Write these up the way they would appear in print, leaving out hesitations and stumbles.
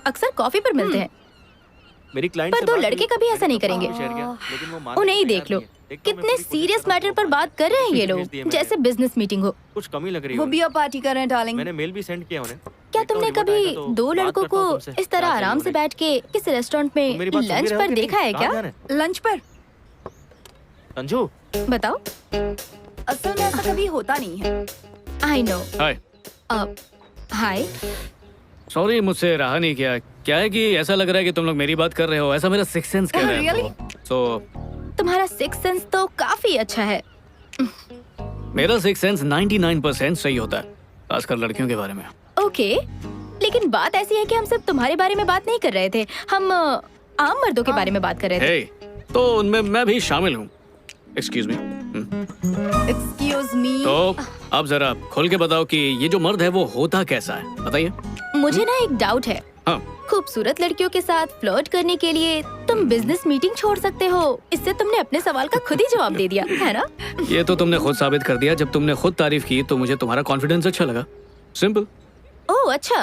अक्सर कॉफी पर मिलते हैं, मेरी क्लाइंट पर दो लड़के कभी ऐसा नहीं करेंगे। उन्हें ही देख लो, कितने सीरियस मैटर पर बात कर रहे हैं ये लोग, जैसे बिजनेस मीटिंग हो। कुछ कमी लग रही वो है। बियर पार्टी कर रहे हैं डार्लिंग। मैंने मेल भी सेंड किया उन्हें। क्या तुमने कभी दो लड़कों को इस तरह आराम से बैठ के किसी रेस्टोरेंट में लंच पर देखा है क्या? लंच पर? संजू, बताओ। असल में ऐसा कभी होता नहीं है। I know. Hi. Hi. Sorry, मुझसे रहा नहीं किया। क्या है कि ऐसा लग रहा है कि तुम लोग मेरी बात कर रहे हो, ऐसा मेरा सिक्स सेंस कह रहा है। Really? तो तुम्हारा सिक्स सेंस तो काफी अच्छा है। मेरा सिक्स सेंस 99% सही होता है, खासकर लड़कियों के बारे में। ओके, लेकिन बात ऐसी है कि हम सिर्फ तुम्हारे बारे में बात नहीं कर रहे थे, हम आम मर्दों के बारे में बात कर रहे थे। हे, तो उनमें मैं भी शामिल हूँ। Excuse me. Excuse me. तो अब जरा खोल के बताओ कि ये जो मर्द है वो होता कैसा है, बताइए। मुझे ना एक डाउट है। हाँ। खूबसूरत लड़कियों के साथ फ्लर्ट करने के लिए तुम बिजनेस मीटिंग छोड़ सकते हो। इससे तुमने अपने सवाल का खुद ही जवाब दे दिया, है ना? ये तो तुमने खुद साबित कर दिया। जब तुमने खुद तारीफ की तो मुझे तुम्हारा कॉन्फिडेंस अच्छा लगा। सिंपल। ओह अच्छा,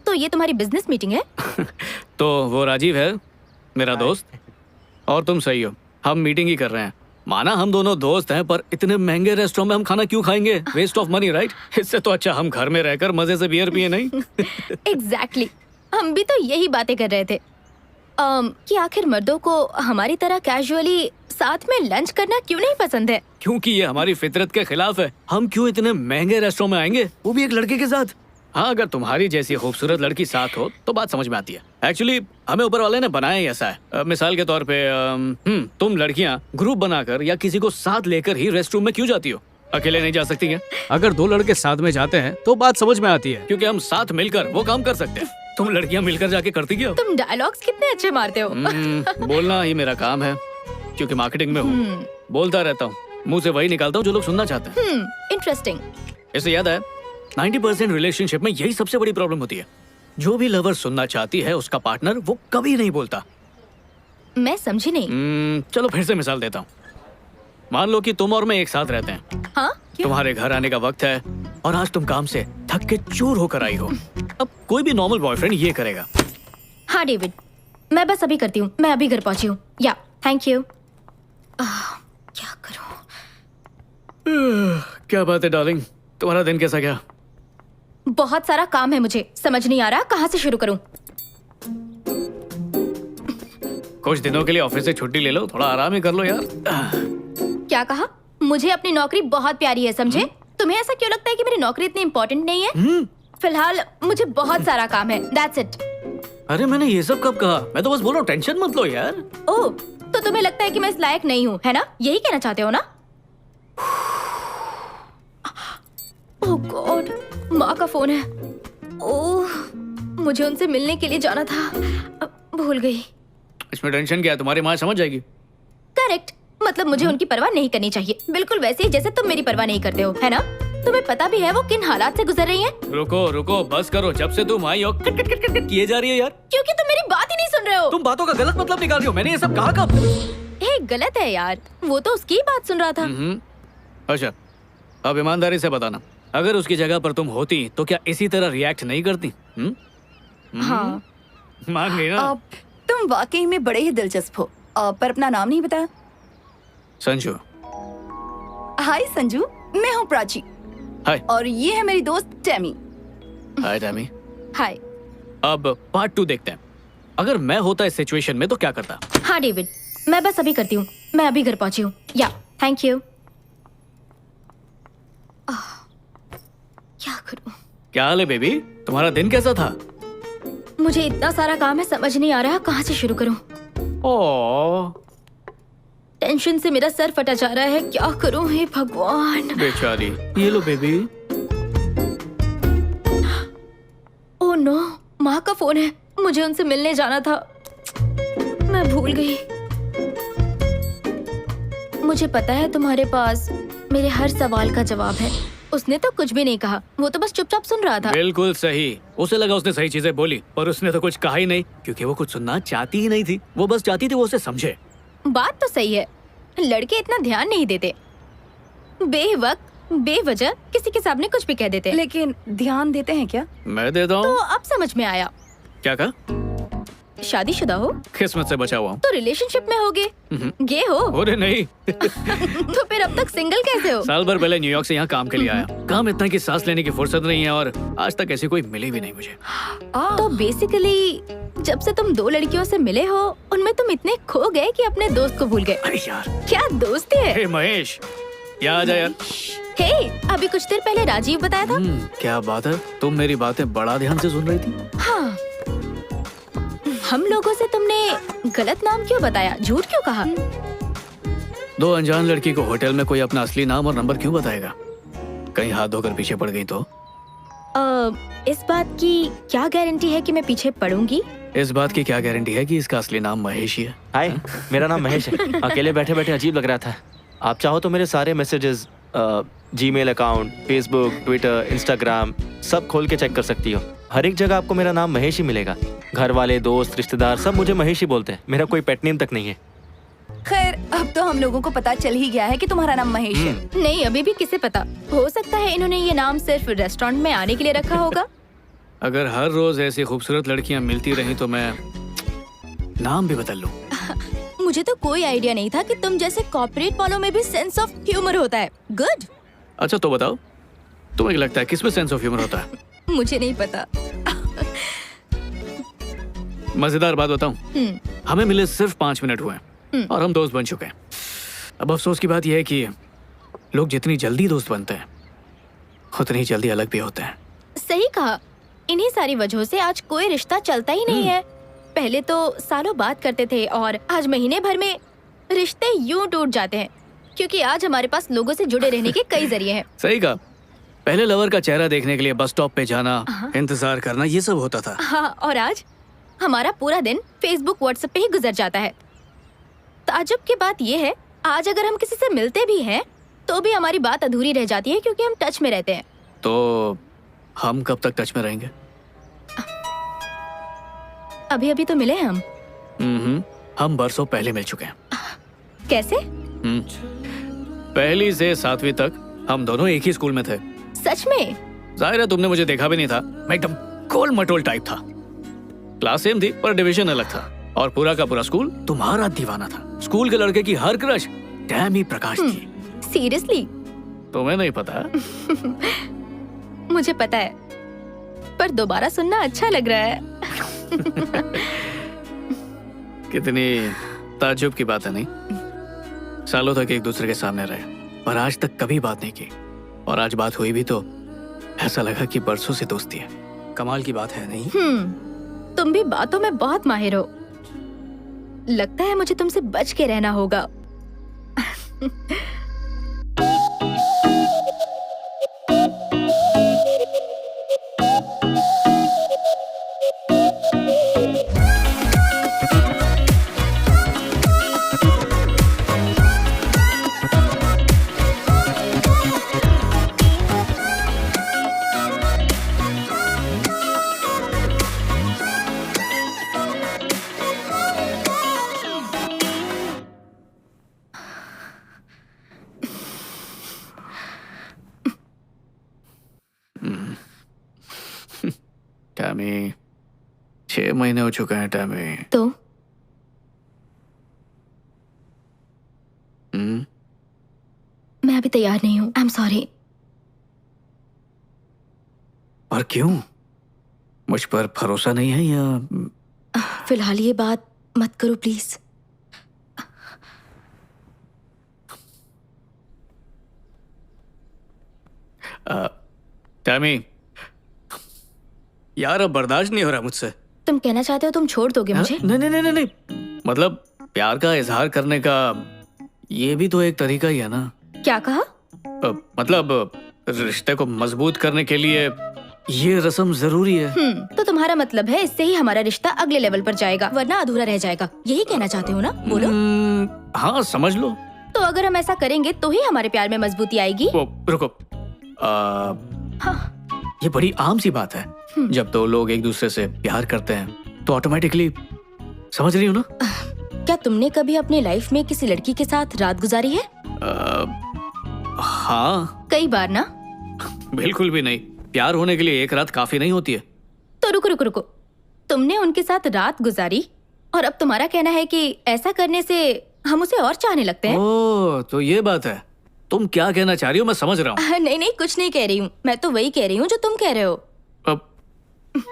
तो ये तुम्हारी बिजनेस मीटिंग है? तो वो राजीव है, मेरा दोस्त, और तुम सही हो, हम मीटिंग ही कर रहे हैं। माना हम दोनों दोस्त हैं, पर इतने महंगे रेस्टोरेंट में हम खाना क्यों खाएंगे? Waste of money, right? इससे तो अच्छा हम घर में रहकर मजे से बियर पिए, नहीं? एग्जैक्टली। हम भी तो यही बातें कर रहे थे कि आखिर मर्दों को हमारी तरह कैजुअली साथ में लंच करना क्यों नहीं पसंद है? क्योंकि ये हमारी फितरत के खिलाफ है। हम क्यों इतने महंगे रेस्टोरेंट में आएंगे, वो भी एक लड़के के साथ? हाँ, अगर तुम्हारी जैसी खूबसूरत लड़की साथ हो तो बात समझ में आती है। एक्चुअली हमें ऊपर वाले ने बनाया ही ऐसा है। मिसाल के तौर पे तुम लड़कियां ग्रुप बनाकर या किसी को साथ लेकर ही रेस्ट रूम में क्यों जाती हो? अकेले नहीं जा सकती क्या? अगर दो लड़के साथ में जाते हैं तो बात समझ में आती है, क्योंकि हम साथ मिलकर वो काम कर सकते हैं। तुम लड़कियां मिलकर जाके करती क्या? तुम डायलॉग्स कितने अच्छे मारते हो। बोलना ही मेरा काम है, क्योंकि मार्केटिंग में हूँ। बोलता रहता हूँ, मुंह से वही निकालता हूँ जो लोग सुनना चाहते हैं। इंटरेस्टिंग। इससे याद है, 90% रिलेशनशिप में यही सबसे बड़ी प्रॉब्लम होती है। जो भी लवर सुनना चाहती है उसका पार्टनर वो कभी नहीं बोलता। मैं समझी नहीं। चलो फिर से मिसाल देता हूँ। मान लो कि तुम और मैं एक साथ रहते हैं। हाँ? तुम्हारे घर आने का वक्त है और आज तुम काम से थक के चूर होकर आई हो। अब कोई भी नॉर्मल बॉयफ्रेंड ये करेगा। हाँ डेविड, मैं बस अभी करती हूँ, मैं अभी घर पहुंची हूँ। या थैंक यू। क्या करूँ? क्या बात है डार्लिंग, तुम्हारा दिन कैसा गया? बहुत सारा काम है, मुझे समझ नहीं आ रहा कहाँ से शुरू करूँ। कुछ दिनों के लिए ऑफिस से छुट्टी ले लो, थोड़ा आराम ही कर लो यार। क्या कहा? मुझे अपनी नौकरी बहुत प्यारी है, समझे? तुम्हें ऐसा क्यों लगता है कि मेरी नौकरी इतनी इम्पोर्टेंट नहीं है? फिलहाल मुझे बहुत सारा काम है, दैट्स इट। अरे मैंने ये सब कब कहा? मैं तो बस बोल रहा हूँ, टेंशन मत लो यार। ओह, तो तुम्हें लगता है कि मैं इस लायक नहीं हूँ, है ना? यही कहना चाहते हो ना? ओह गॉड, माँ का फोन है। ओह, मुझे उनसे मिलने के लिए जाना था, भूल गई। इसमें टेंशन क्या है, तुम्हारी माँ समझ जाएगी। करेक्ट, मतलब मुझे उनकी परवाह नहीं करनी चाहिए, बिल्कुल वैसे ही जैसे तुम मेरी परवाह नहीं करते हो, है ना? तुम्हें पता भी है वो किन हालात से गुजर रही हैं? रुको रुको, बस करो। जब से तुम आई हो कट कट कट कट किए जा रही है यार। क्योंकि तुम मेरी बात ही नहीं सुन रहे हो। तुम बातों का गलत मतलब निकाल रही हो। मैंने ये सब कहा कब? हे, गलत है यार, वो तो उसकी ही बात सुन रहा था। अच्छा, अब ईमानदारी से बताना, अगर उसकी जगह पर तुम होती तो क्या इसी तरह रिएक्ट नहीं करती? हाँ। मान गई ना? तुम वाकई में बड़े ही दिलचस्प हो। पर अपना नाम नहीं बताया। संजू। हाय संजू, मैं हूँ प्राची। हाय। और ये है मेरी दोस्त टेमी। हाय टेमी। हाय। अब पार्ट 2 देखते हैं। अगर मैं होता इस सिचुएशन में तो क्या करता? हाँ डेविड, मैं बस अभी करती हूँ, मैं अभी घर पहुंची हूँ। या थैंक यू। क्या करूँ? क्या हाल है बेबी, तुम्हारा दिन कैसा था? मुझे इतना सारा काम है, समझ नहीं आ रहा कहाँ से शुरू करूँ। ओह, टेंशन से मेरा सर फटा जा रहा है, क्या करूँ हे भगवान। बेचारी। ये लो बेबी। ओह नो, माँ का फोन है, मुझे उनसे मिलने जाना था, मैं भूल गई। मुझे पता है तुम्हारे पास मेरे हर सवाल का जवाब है। उसने तो कुछ भी नहीं कहा, वो तो बस चुपचाप सुन रहा था। बिल्कुल सही, उसे लगा उसने सही चीजें बोली, पर उसने तो कुछ कहा ही नहीं, क्योंकि वो कुछ सुनना चाहती ही नहीं थी। वो बस चाहती थी वो उसे समझे। बात तो सही है, लड़के इतना ध्यान नहीं देते, बेवक्त बेवजह किसी के सामने कुछ भी कह देते। लेकिन ध्यान देते हैं क्या? मैं देता तो हूँ। अब समझ में आया। क्या कहा? शादीशुदा हो किस्मत से बचा हुआ हूँ। तो रिलेशनशिप में होगे, गे हो अरे नहीं। तो फिर अब तक सिंगल कैसे हो? साल भर पहले न्यूयॉर्क से यहाँ काम के लिए आया। काम इतना कि सांस लेने की फुर्सत नहीं है और आज तक ऐसी कोई मिली भी नहीं मुझे। तो बेसिकली जब से तुम 2 लड़कियों से मिले हो उनमें तुम इतने खो गए कि अपने दोस्त को भूल गए। अरे यार, क्या दोस्ती है। हे महेश, क्या आ जा यार। हे, अभी कुछ देर पहले राजीव बताया था। क्या बात है, तुम मेरी बातें बड़ा ध्यान से सुन रही थी। हाँ, हम लोगों से तुमने गलत नाम क्यों बताया, झूठ क्यों कहा? 2 अनजान लड़की को होटल में कोई अपना असली नाम और नंबर क्यों बताएगा? कहीं हाथ धोकर पीछे पड़ गई तो? इस बात की क्या गारंटी है कि मैं पीछे पड़ूंगी? इस बात की क्या गारंटी है कि इसका असली नाम महेश ही है? हाय, मेरा नाम महेश है। अकेले बैठे बैठे अजीब लग रहा था। आप चाहो तो मेरे सारे messages, Gmail account, Facebook, Twitter, Instagram सब खोल के चेक कर सकती हो। हर एक जगह आपको मेरा नाम महेश ही मिलेगा। घर वाले, दोस्त, रिश्तेदार सब मुझे महेश ही बोलते हैं। मेरा कोई पेट नेम तक नहीं है। खैर, अब तो हम लोगों को पता चल ही गया है कि तुम्हारा नाम महेश है। नहीं, अभी भी किसे पता, हो सकता है इन्होंने ये नाम सिर्फ रेस्टोरेंट में आने के लिए रखा होगा। अगर हर रोज ऐसी खूबसूरत लड़कियां मिलती रहीं तो मैं नाम भी बदल लूं। मुझे तो कोई आइडिया नहीं था कि तुम जैसे कॉर्पोरेट वालों में भी सेंस ऑफ ह्यूमर होता है। गुड। अच्छा तो बताओ, तुम्हें लगता है किसमें सेंस ऑफ ह्यूमर होता है? मुझे नहीं पता। मजेदार बात बताऊं, हमें मिले सिर्फ 5 मिनट हुए हैं और हम दोस्त बन चुके हैं। अब अफसोस की बात यह है कि लोग जितनी जल्दी दोस्त बनते हैं उतनी ही जल्दी अलग भी होते हैं। सही कहा। इन्हीं सारी वजहों से आज कोई रिश्ता चलता ही नहीं है। पहले तो सालों बात करते थे और आज महीने भर में रिश्ते यूं टूट जाते हैं, क्योंकि आज हमारे पास लोगों से जुड़े रहने के कई जरिए हैं। सही कहा। पहले लवर का चेहरा देखने के लिए बस स्टॉप पे जाना, इंतजार करना, ये सब होता था। हाँ, और आज हमारा पूरा दिन फेसबुक, व्हाट्सएप पे ही गुजर जाता है। ताज्जुब की बात यह है, आज अगर हम किसी से मिलते भी हैं तो भी हमारी बात अधूरी रह जाती है, क्योंकि हम टच में रहते हैं। तो हम कब तक टच में रहेंगे? अभी अभी तो मिले हैं हम। हम बरसों पहले मिल चुके हैं। कैसे? पहली से 7वीं तक हम दोनों एक ही स्कूल में थे। सच में? जाहिर है तुमने मुझे देखा भी नहीं था। मैं एकदम गोल मटोल टाइप था। क्लास सेम थी पर डिवीजन अलग था और पूरा का पूरा स्कूल तुम्हारा दीवाना था। स्कूल के लड़के की हर क्रश टैमी प्रकाश थी। सीरियसली? तुम्हें नहीं पता? मुझे पता है, पर दोबारा सुनना अच्छा लग रहा है। कितनी ताज्जुब की बात है नहीं? सालों तक एक दूसरे के सामने रहे पर आज तक कभी बात नहीं की, और आज बात हुई भी तो ऐसा लगा कि बरसों से दोस्ती है। कमाल की बात है नहीं? तुम भी बातों में बहुत माहिर हो। लगता है मुझे तुमसे बच के रहना होगा। टैमी, 6 महीने हो चुके हैं टैमी। तो मैं अभी तैयार नहीं हूँ। I am sorry. और क्यों? मुझ पर भरोसा नहीं है या? फिलहाल ये बात मत करो प्लीज। टैमी, यार अब बर्दाश्त नहीं हो रहा मुझसे। तुम कहना चाहते हो तुम छोड़ दोगे मुझे? नहीं नहीं नहीं नहीं, मतलब प्यार का इजहार करने का ये भी तो एक तरीका ही है ना। क्या कहा? मतलब रिश्ते को मजबूत करने के लिए ये रस्म जरूरी है। तो तुम्हारा मतलब है इससे ही हमारा रिश्ता अगले लेवल पर जाएगा, वरना अधूरा रह जाएगा। यही कहना चाहते हो ना? बोलो। हाँ, समझ लो। तो अगर हम ऐसा करेंगे तो ही हमारे प्यार में मजबूती आएगी। रुको, ये बड़ी आम सी बात है। जब दो लोग एक दूसरे से प्यार करते हैं तो ऑटोमेटिकली, समझ रही हो ना? क्या तुमने कभी अपनी लाइफ में किसी लड़की के साथ रात गुजारी है? हाँ। कई बार ना? बिल्कुल भी नहीं। प्यार होने के लिए एक रात काफी नहीं होती है। तो रुको रुको रुको, तुमने उनके साथ रात गुजारी और अब तुम्हारा कहना है कि ऐसा करने से हम उसे और चाहने लगते हैं। ओह, तो ये बात है। तुम क्या कहना चाह रही हो मैं समझ रहा हूँ। नहीं नहीं, कुछ नहीं कह रही हूँ, मैं तो वही कह रही हूँ जो तुम कह रहे हो। अब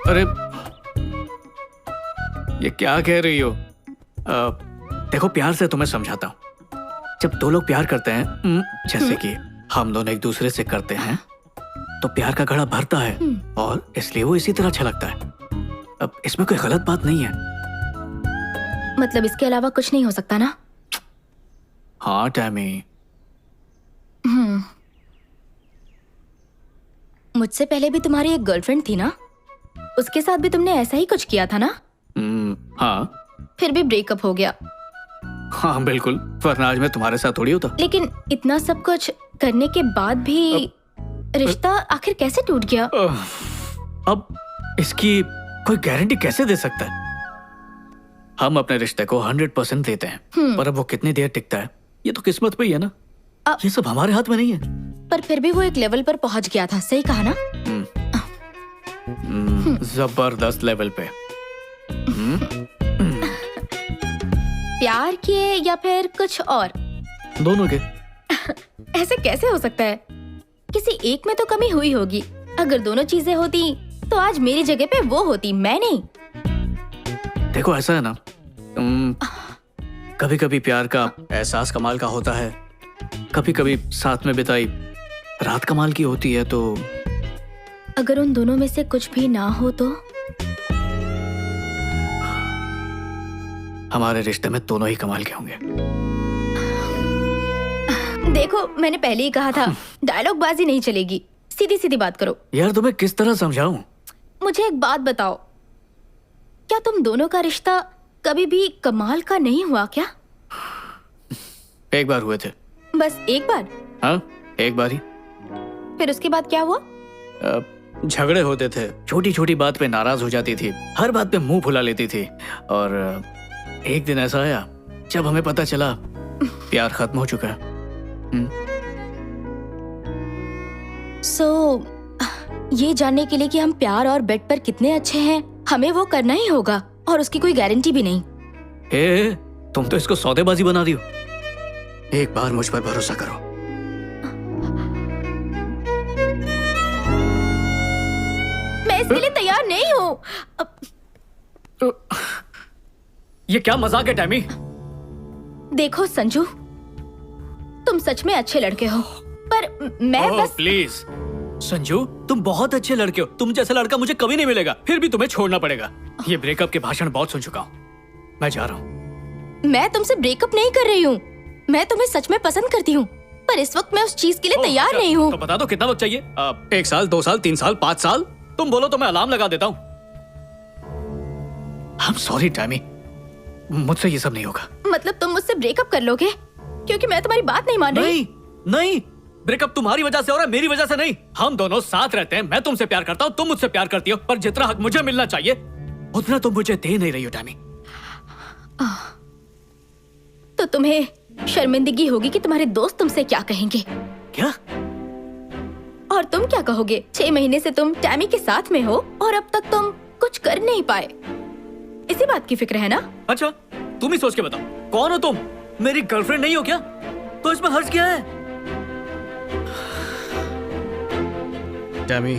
अरे ये क्या कह रही हो? देखो, प्यार से तुम्हें समझाता हूँ। जब दो लोग प्यार करते हैं, जैसे कि हम दोनों एक दूसरे से करते हैं, तो प्यार का घड़ा भरता है और इसलिए वो इसी तरह छलकता है। अब इसमें कोई गलत बात नहीं है। मतलब इसके अलावा कुछ नहीं हो सकता ना? हाँ टैमी। मुझसे पहले भी तुम्हारी एक गर्लफ्रेंड थी ना? उसके साथ भी तुमने ऐसा ही कुछ किया था ना? हाँ। फिर भी ब्रेकअप हो गया। हाँ बिल्कुल, वरना आज मैं तुम्हारे साथ थोड़ी होता। लेकिन इतना सब कुछ करने के बाद भी रिश्ता आखिर कैसे टूट गया? अब इसकी कोई गारंटी कैसे दे सकता है? हम अपने रिश्ते को 100% देते हैं, पर अब वो कितनी देर टिकता है ये तो किस्मत पे ही है ना। ये सब हमारे हाथ में नहीं है। पर फिर भी वो एक लेवल पर पहुंच गया था, सही कहा ना? जबरदस्त लेवल पे। प्यार किए या फिर कुछ और? दोनों के। ऐसे कैसे हो सकता है? किसी एक में तो कमी हुई होगी। अगर दोनों चीजें होती तो आज मेरी जगह पे वो होती, मैं नहीं। देखो ऐसा है ना, कभी कभी प्यार का एहसास कमाल का होता है, कभी कभी साथ में बिताई रात कमाल की होती है। तो अगर उन दोनों में से कुछ भी ना हो तो? हमारे रिश्ते में दोनों ही कमाल के होंगे। देखो, मैंने पहले ही कहा था, डायलॉग बाजी नहीं चलेगी, सीधी सीधी बात करो। यार तुम्हें किस तरह समझाऊं? मुझे एक बात बताओ, क्या तुम दोनों का रिश्ता कभी भी कमाल का नहीं हुआ क्या? एक बार हुए थे। बस एक बार? हाँ, एक बार ही। फिर उसके बाद क्या हुआ? झगड़े होते थे, छोटी छोटी बात पे नाराज हो जाती थी, हर बात पे मुंह फुला लेती थी। और एक दिन ऐसा आया जब हमें पता चला प्यार खत्म हो चुका है। ये जानने के लिए कि हम प्यार और बेड पर कितने अच्छे हैं, हमें वो करना ही होगा और उसकी कोई गारंटी भी नहीं। तुम तो इसको सौदेबाजी बना रही हो। एक बार मुझ पर भरोसा करो। मैं इसके लिए तैयार नहीं हूँ। ये क्या मजाक है टैमी? देखो संजू, तुम सच में अच्छे लड़के हो, पर मैं बस। प्लीज संजू, तुम बहुत अच्छे लड़के हो। तुम जैसा लड़का मुझे कभी नहीं मिलेगा, फिर भी तुम्हें छोड़ना पड़ेगा। ये ब्रेकअप के भाषण बहुत सुन चुका हूँ, मैं जा रहा हूँ। मैं तुमसे ब्रेकअप नहीं कर रही हूँ, मैं तुम्हें सच में पसंद करती हूँ, पर इस वक्त मैं उस चीज के लिए तैयार नहीं हूँ। तो बता दो कितना वक्त चाहिए? 1 साल, 2 साल, 3 साल, 5 साल? तुम बोलो तो मैं अलार्म लगा देता हूँ। I'm sorry टैमी, मुझसे ये सब नहीं होगा। मतलब तुम मुझसे ब्रेकअप कर लोगे क्योंकि मैं तुम्हारी बात नहीं मान रही? नहीं, ब्रेकअप तुम्हारी वजह से हो रहा है, मेरी वजह से नहीं। हम दोनों साथ रहते हैं, मैं तुमसे प्यार करता हूँ, तुम मुझसे प्यार करती हो, पर जितना हक मुझे मिलना चाहिए उतना तुम मुझे दे नहीं रही हो टैमी। तो तुम्हें शर्मिंदगी होगी कि तुम्हारे दोस्त तुमसे क्या कहेंगे। क्या? और तुम क्या कहोगे? 6 महीने से तुम टैमी के साथ में हो और अब तक तुम कुछ कर नहीं पाए। इसी बात की फिक्र है ना? अच्छा, तुम ही सोच के बताओ, कौन हो तुम? मेरी गर्लफ्रेंड नहीं हो क्या? तो इसमें हर्ज क्या है? टैमी,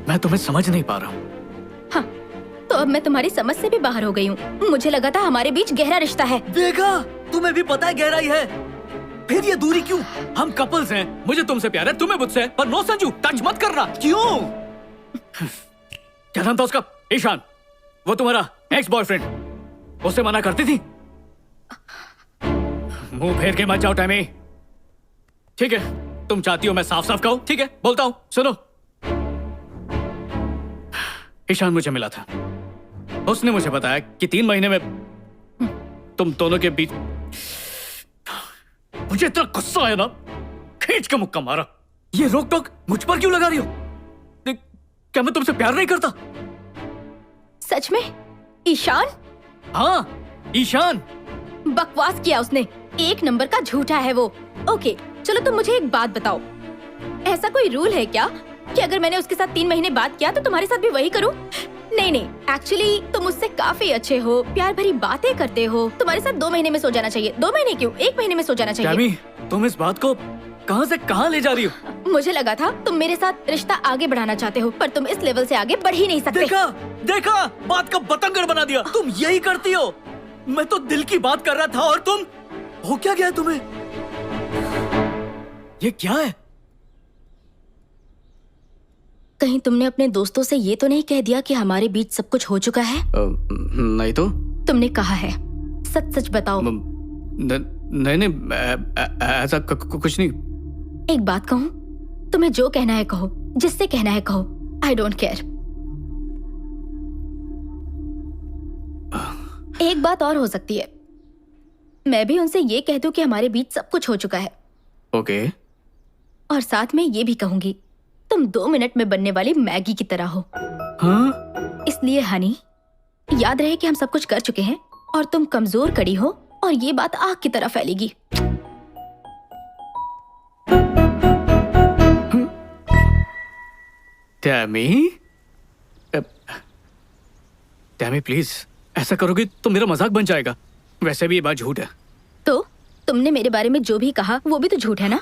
मैं तुम्हें समझ नहीं पा रहा हूँ। हाँ, तो अब मैं तुम्हारी समझ से भी बाहर हो गई हूँ। मुझे लगा था हमारे बीच गहरा रिश्ता है। देखा, तुम्हें भी पता है गहराई है, फिर ये दूरी क्यों? हम कपल्स हैं, मुझे तुमसे प्यार है, तुम्हें मुझसे, पर नो संजू, टच मत करना। क्यों? क्या नाम था उसका? ईशान, वो तुम्हारा एक्स बॉयफ्रेंड, उसे मना करती थी? मुंह फेर के मत जाओ टैमी। ठीक है, तुम चाहती हो मैं साफ साफ कहूं? ठीक है, बोलता हूं, सुनो। ईशान मुझे मिला था, उसने मुझे बताया कि 3 महीने में तुम दोनों के बीच। मुझे इतना गुस्सा आया ना, खींच के मुक्का मारा। ये रोक टोक मुझ पर क्यों लगा रही हो? क्या मैं तुमसे प्यार नहीं करता? सच में? ईशान? हाँ, ईशान। बकवास किया उसने, 1 नंबर का झूठा है वो। ओके, चलो तुम मुझे एक बात बताओ, ऐसा कोई रूल है क्या कि अगर मैंने उसके साथ 3 महीने बात किया तो तुम्हारे साथ भी वही करूं? नहीं नहीं, एक्चुअली तुम मुझसे काफी अच्छे हो, प्यार भरी बातें करते हो। तुम्हारे साथ 2 महीने में सो जाना चाहिए। 2 महीने क्यों, 1 महीने में सो जाना चाहिए। टैमी, तुम इस बात को कहां से कहां ले जा रही हो? मुझे लगा था तुम मेरे साथ रिश्ता आगे बढ़ाना चाहते हो, पर तुम इस लेवल से आगे बढ़ ही नहीं सकते। देखा देखा, बात का बतंगड़ बना दिया। तुम यही करती हो। मैं तो दिल की बात कर रहा था और तुम, हो क्या गया तुम्हें? ये क्या है? कहीं तुमने अपने दोस्तों से ये तो नहीं कह दिया कि हमारे बीच सब कुछ हो चुका है? नहीं तो। तुमने कहा है, सच सच बताओ। नहीं नहीं, ऐसा कुछ नहीं। एक बात कहूँ, तुम्हें जो कहना है कहो, जिससे कहना है कहो, आई डोंट केयर। एक बात और हो सकती है, मैं भी उनसे ये कह दूं कि हमारे बीच सब कुछ हो चुका है। ओके। और साथ में ये भी कहूंगी, तुम 2 मिनट में बनने वाली मैगी की तरह हो। हाँ? इसलिए हनी, याद रहे कि हम सब कुछ कर चुके हैं और तुम कमजोर कड़ी हो और ये बात आग की तरह फैलेगी। टैमी, टैमी प्लीज, ऐसा करोगे तो मेरा मजाक बन जाएगा। वैसे भी ये बात झूठ है। तो तुमने मेरे बारे में जो भी कहा वो भी तो झूठ है ना?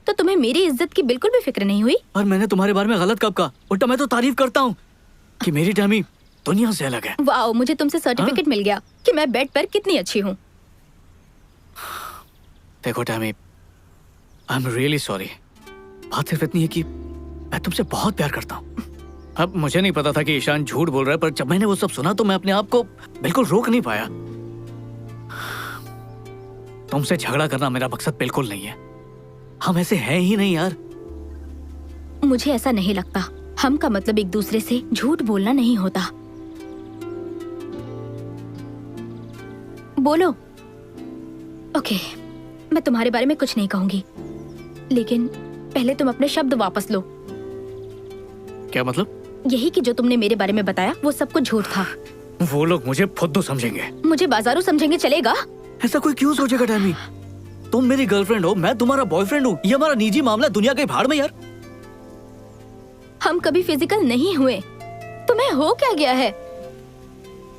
तो तुम्हें मेरी इज्जत की बिल्कुल भी फिक्र नहीं हुई? और मैंने तुम्हारे बारे में गलत कब कहा? उल्टा मैं तो तारीफ करता हूँ कि मेरी टैमी दुनिया से अलग है। वाओ, मुझे तुमसे सर्टिफिकेट मिल गया कि मैं बेड पर कितनी अच्छी हूँ। देखो Tammy, I am really sorry. बात सिर्फ इतनी है कि मैं तुमसे बहुत प्यार करता हूँ। अब मुझे नहीं पता था कि ईशान झूठ बोल रहा है, पर जब मैंने वो सब सुना तो मैं अपने आप को बिल्कुल रोक नहीं पाया। तुमसे झगड़ा करना मेरा मकसद बिल्कुल नहीं है। हम ऐसे हैं ही नहीं यार। मुझे ऐसा नहीं लगता। हम का मतलब एक दूसरे से झूठ बोलना नहीं होता। बोलो। ओके, मैं तुम्हारे बारे में कुछ नहीं कहूंगी, लेकिन पहले तुम अपने शब्द वापस लो। क्या मतलब? यही कि जो तुमने मेरे बारे में बताया वो सब कुछ झूठ था। वो लोग मुझे फुद्दू समझेंगे। मुझे बाजारू समझेंगे चलेगा? ऐसा कोई क्यों सोचेगा टैमी? तुम मेरी गर्लफ्रेंड हो, मैं तुम्हारा बॉयफ्रेंड हूँ। ये हमारा निजी मामला, दुनिया के भाड़ में यार। हम कभी फिजिकल नहीं हुए। तुम्हें हो क्या गया है?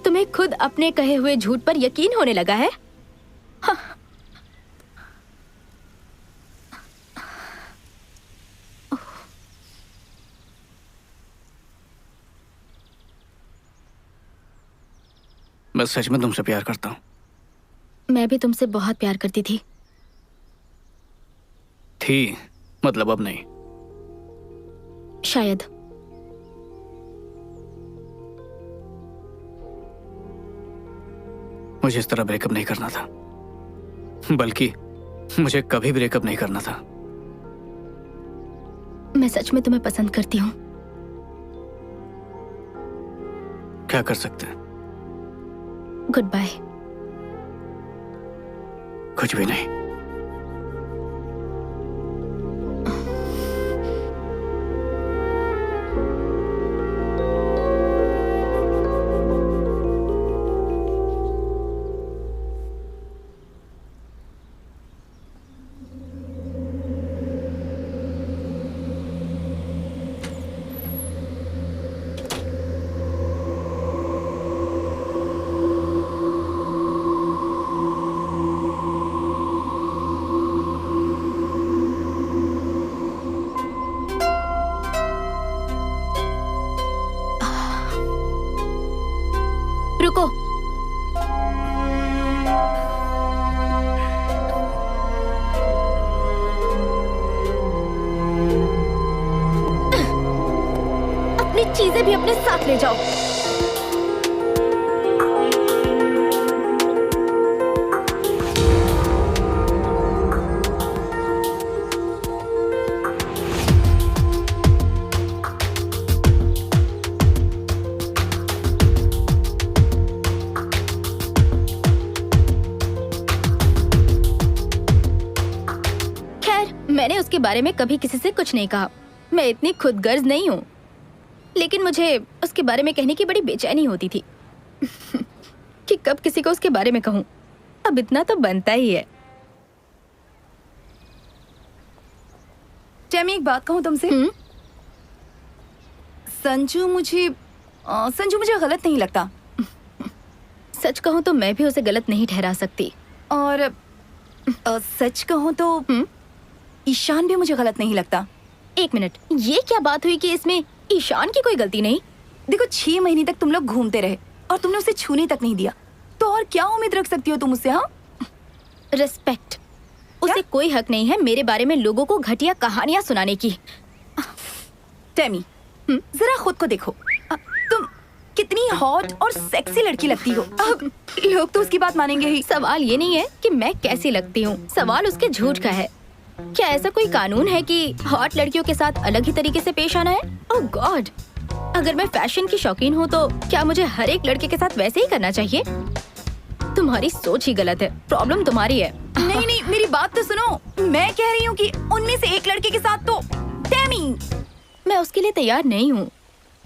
तुम्हें खुद अपने कहे हुए झूठ पर यकीन होने लगा है? हाँ। मैं सच में तुमसे प्यार करता हूँ। मैं भी तुमसे बहुत प्यार करती थी। मतलब अब नहीं। शायद। मुझे इस तरह ब्रेकअप नहीं करना था, बल्कि मुझे कभी ब्रेकअप नहीं करना था। मैं सच में तुम्हें पसंद करती हूँ। क्या कर सकते हैं? Good bye. कुछ भी नहीं। रुको। अपनी चीजें भी अपने साथ ले जाओ। मैंने उसके बारे में कभी किसी से कुछ नहीं कहा। मैं इतनी खुदगर्ज नहीं हूँ, लेकिन मुझे उसके बारे में कहने की बड़ी बेचैनी होती थी कि कब किसी को उसके बारे में कहूँ। अब इतना तो बनता ही है। टैमी, एक बात कहूँ तुमसे। संजू मुझे संजू मुझे गलत नहीं लगता, सच कहूँ तो मैं भी उसे गलत नहीं ठहरा सकती। और सच कहूँ तो ईशान भी मुझे गलत नहीं लगता। एक मिनट, ये क्या बात हुई कि इसमें ईशान की कोई गलती नहीं? देखो 6 महीने तक तुम लोग घूमते रहे और तुमने उसे छूने तक नहीं दिया, तो और क्या उम्मीद रख सकती हो तुम उससे? हाँ, रिस्पेक्ट। उसे कोई हक नहीं है मेरे बारे में लोगों को घटिया कहानियां सुनाने की। टेमी, जरा खुद को देखो, तुम कितनी हॉट और सेक्सी लड़की लगती हो। अब लोग तो उसकी बात मानेंगे ही। सवाल ये नहीं है कि मैं कैसी लगती हूँ, सवाल उसके झूठ का है। क्या ऐसा कोई कानून है कि हॉट लड़कियों के साथ अलग ही तरीके से पेश आना है? ओह गॉड, अगर मैं फैशन की शौकीन हूँ तो क्या मुझे हर एक लड़के के साथ वैसे ही करना चाहिए? तुम्हारी सोच ही गलत है, प्रॉब्लम तुम्हारी है। नहीं नहीं, मेरी बात तो सुनो। मैं कह रही हूँ कि उनमें से एक लड़के के साथ तो टेमी। मैं उसके लिए तैयार नहीं हूँ।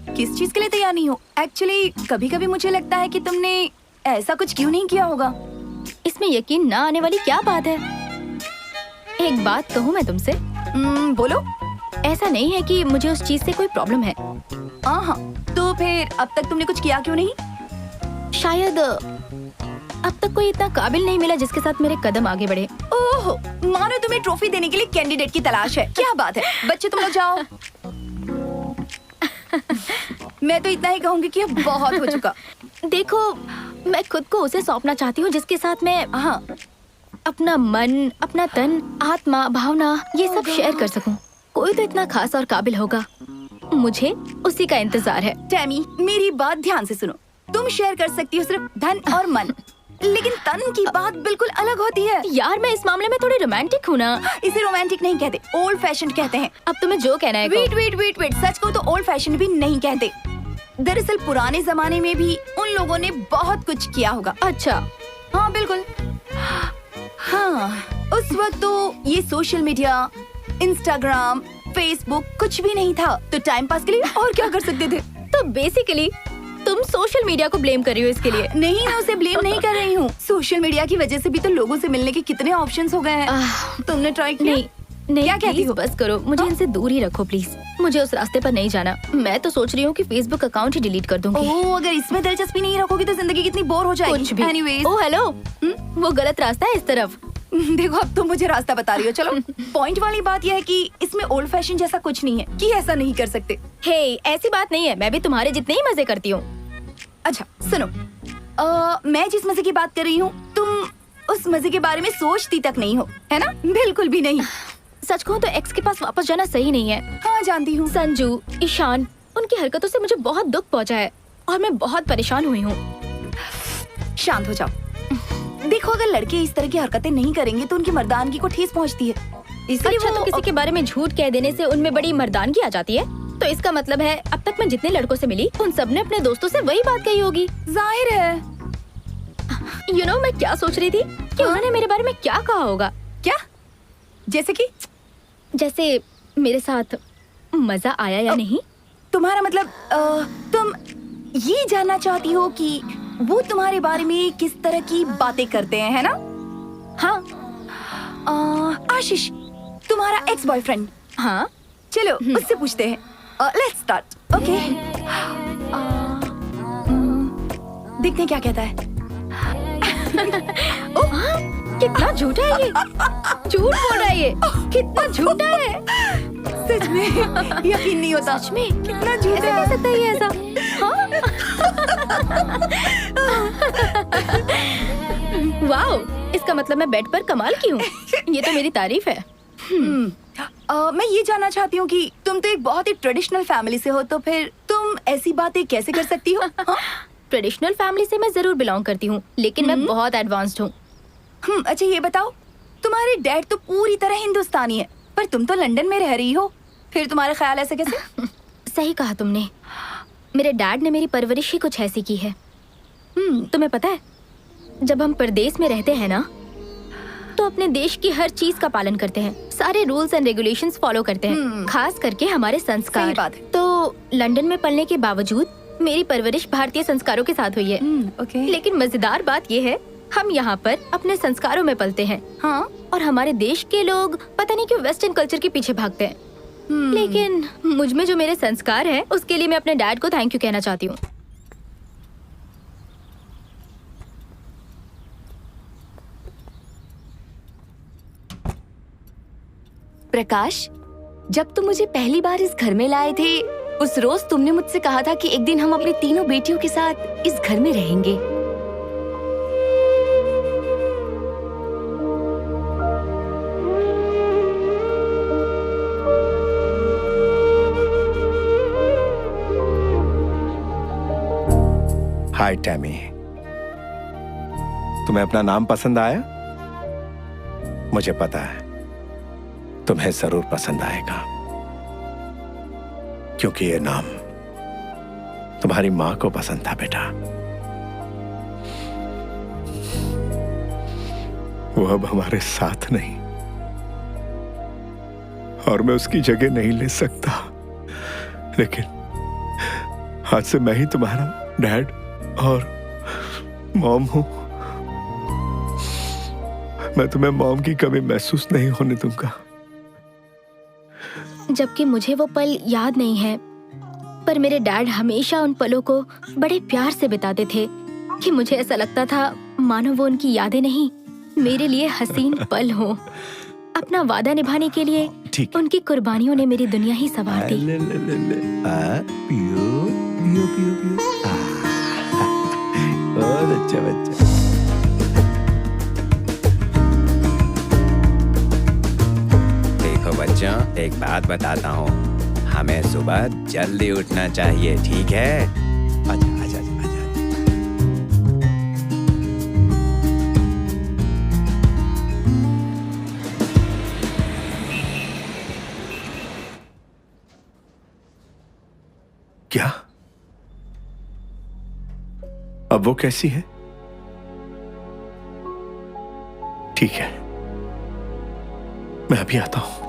किस चीज के लिए तैयार नहीं हो? एक्चुअली कभी कभी मुझे लगता है कि तुमने ऐसा कुछ क्यों नहीं किया होगा। इसमें यकीन ना आने वाली क्या बात है? एक बात कहूँ मैं तुमसे? बोलो। ऐसा नहीं है कि मुझे उस चीज से कोई प्रॉब्लम है। हाँ, तो फिर अब तक तुमने कुछ किया क्यों नहीं? शायद अब तक कोई इतना काबिल नहीं मिला जिसके साथ मेरे कदम आगे बढ़े। ओह, मानो तुम्हें ट्रॉफी देने के लिए कैंडिडेट की तलाश है। क्या बात है, बच्चे तुम लोग जाओ। मैं तो इतना ही कहूंगी कि अब बहुत हो चुका। देखो, मैं खुद को उसे सौंपना चाहती हूँ जिसके साथ मैं अपना मन, अपना तन, आत्मा, भावना ये सब शेयर कर सकूं। कोई तो इतना खास और काबिल होगा, मुझे उसी का इंतजार है। टेमी, मेरी बात ध्यान से सुनो। तुम शेयर कर सकती हो सिर्फ धन और मन, लेकिन तन की बात बिल्कुल अलग होती है। यार, मैं इस मामले में थोड़ी रोमांटिक हूँ ना। इसे रोमांटिक नहीं कहते, ओल्ड फैशन कहते हैं। अब तुम्हें जो कहना है वेट वेट वेट वेट, सच को तो ओल्ड फैशन भी नहीं कहते। दरअसल पुराने जमाने में भी उन लोगों ने बहुत कुछ किया होगा। अच्छा, हाँ बिल्कुल। हाँ, उस वक्त तो ये सोशल मीडिया, इंस्टाग्राम, फेसबुक कुछ भी नहीं था, तो टाइम पास के लिए और क्या कर सकते थे? तो बेसिकली तुम सोशल मीडिया को ब्लेम कर रही हो इसके लिए? नहीं, मैं उसे ब्लेम नहीं कर रही हूँ। सोशल मीडिया की वजह से भी तो लोगों से मिलने के कितने ऑप्शंस हो गए हैं। तुमने ट्राई किया? नहीं, क्या कहती हो? बस करो, मुझे इनसे दूर ही रखो प्लीज। मुझे उस रास्ते पर नहीं जाना। मैं तो सोच रही हूँ कि फेसबुक अकाउंट ही डिलीट कर दूंगी। ओह, अगर इसमें दिलचस्पी नहीं रखोगी तो जिंदगी कितनी बोर हो जाएगी। कुछ भी। Anyways, ओह हेलो, वो गलत रास्ता है इस तरफ। देखो, अब तुम मुझे रास्ता बता रही हो। चलो, पॉइंट वाली बात यह है कि इसमें ओल्ड फैशन जैसा कुछ नहीं है कि ऐसा नहीं कर सकते। हे, ऐसी बात नहीं है, मैं भी तुम्हारे जितने ही मजे करती हूँ। अच्छा सुनो, मैं जिस मजे की बात कर रही हूँ, तुम उस मजे के बारे में सोचती तक नहीं हो, है ना? बिल्कुल भी नहीं। सच कहूँ तो एक्स के पास वापस जाना सही नहीं है। हाँ, जानती हूँ। संजू, ईशान, उनकी हरकतों से मुझे बहुत दुख पहुँचा है और मैं बहुत परेशान हुई हूँ। शांत हो जाओ। देखो, अगर लड़के इस तरह की हरकतें नहीं करेंगे तो उनकी मर्दानगी को ठेस पहुँचती है। इसलिए अच्छा, तो किसी के बारे में झूठ कह देने से उनमें बड़ी मर्दानगी आ जाती है? तो इसका मतलब है अब तक मैं जितने लड़कों से मिली उन सब ने अपने दोस्तों से वही बात कही होगी। जाहिर है। मैं क्या सोच रही थी कि उन्होंने मेरे बारे में क्या कहा होगा। क्या? जैसे कि? जैसे मेरे साथ मजा आया या नहीं? तुम्हारा मतलब तुम ये जानना चाहती हो कि वो तुम्हारे बारे में किस तरह की बातें करते हैं, है ना? हाँ। आशीष, तुम्हारा एक्स बॉयफ्रेंड। हाँ, चलो उससे पूछते हैं। Let's start. ओके, देखते हैं क्या कहता है। कितना झूठा है ये। झूठ बोल रहा है ये। कितना झूठा है। सच में यकीन नहीं होता। सच में कितना झूठा कैसे कह सकता है ये ऐसा? वाओ, इसका मतलब मैं बेड पर कमाल की हूँ। ये तो मेरी तारीफ है। मैं ये जानना चाहती हूँ कि तुम तो एक बहुत ही ट्रेडिशनल फैमिली से हो, तो फिर तुम ऐसी बातें कैसे कर सकती हो? ट्रेडिशनल फैमिली से मैं जरूर बिलोंग करती हूँ, लेकिन मैं बहुत एडवांस्ड हूँ। अच्छा ये बताओ, तुम्हारे डैड तो पूरी तरह हिंदुस्तानी है, पर तुम तो लंदन में रह रही हो, फिर तुम्हारे ख्याल ऐसे कैसे? सही कहा तुमने। मेरे डैड ने मेरी परवरिश ही कुछ ऐसी की है। तुम्हें पता है, जब हम परदेश में रहते हैं ना, तो अपने देश की हर चीज का पालन करते हैं, सारे रूल्स एंड रेगुलेशंस फॉलो करते हैं, खास करके हमारे संस्कार। सही बात है। तो लंदन में पलने के बावजूद मेरी परवरिश भारतीय संस्कारों के साथ हुई है। ओके। लेकिन मजेदार बात ये है, हम यहाँ पर अपने संस्कारों में पलते हैं। हाँ। और हमारे देश के लोग पता नहीं क्यों वेस्टर्न कल्चर के पीछे भागते हैं। लेकिन मुझ में जो मेरे संस्कार है उसके लिए मैं अपने डैड को थैंक यू कहना चाहती हूँ। प्रकाश, जब तुम मुझे पहली बार इस घर में लाए थे, उस रोज तुमने मुझसे कहा था कि एक दिन हम अपनी तीनों बेटियों के साथ इस घर में रहेंगे। हाय टैमी, तुम्हें अपना नाम पसंद आया? मुझे पता है तुम्हें जरूर पसंद आएगा, क्योंकि ये नाम तुम्हारी मां को पसंद था बेटा। वो अब हमारे साथ नहीं और मैं उसकी जगह नहीं ले सकता, लेकिन आज से मैं ही तुम्हारा डैड और मॉम हूं। मैं तुम्हें मॉम की कमी महसूस नहीं होने दूंगा। जबकि मुझे वो पल याद नहीं है, पर मेरे डैड हमेशा उन पलों को बड़े प्यार से बिताते थे कि मुझे ऐसा लगता था मानो वो उनकी यादें नहीं, मेरे लिए हसीन पल हो। अपना वादा निभाने के लिए ठीक। उनकी कुर्बानियों ने मेरी दुनिया ही संवार दी। ले, ले, ले, ले। पियो पियो पियो पियो। बहुत अच्छा बच्चा। देखो बच्चों, एक बात बताता हूँ, हमें सुबह जल्दी उठना चाहिए, ठीक है? आजा आजा आजा आजा। क्या? अब वो कैसी है? ठीक है, मैं अभी आता हूं।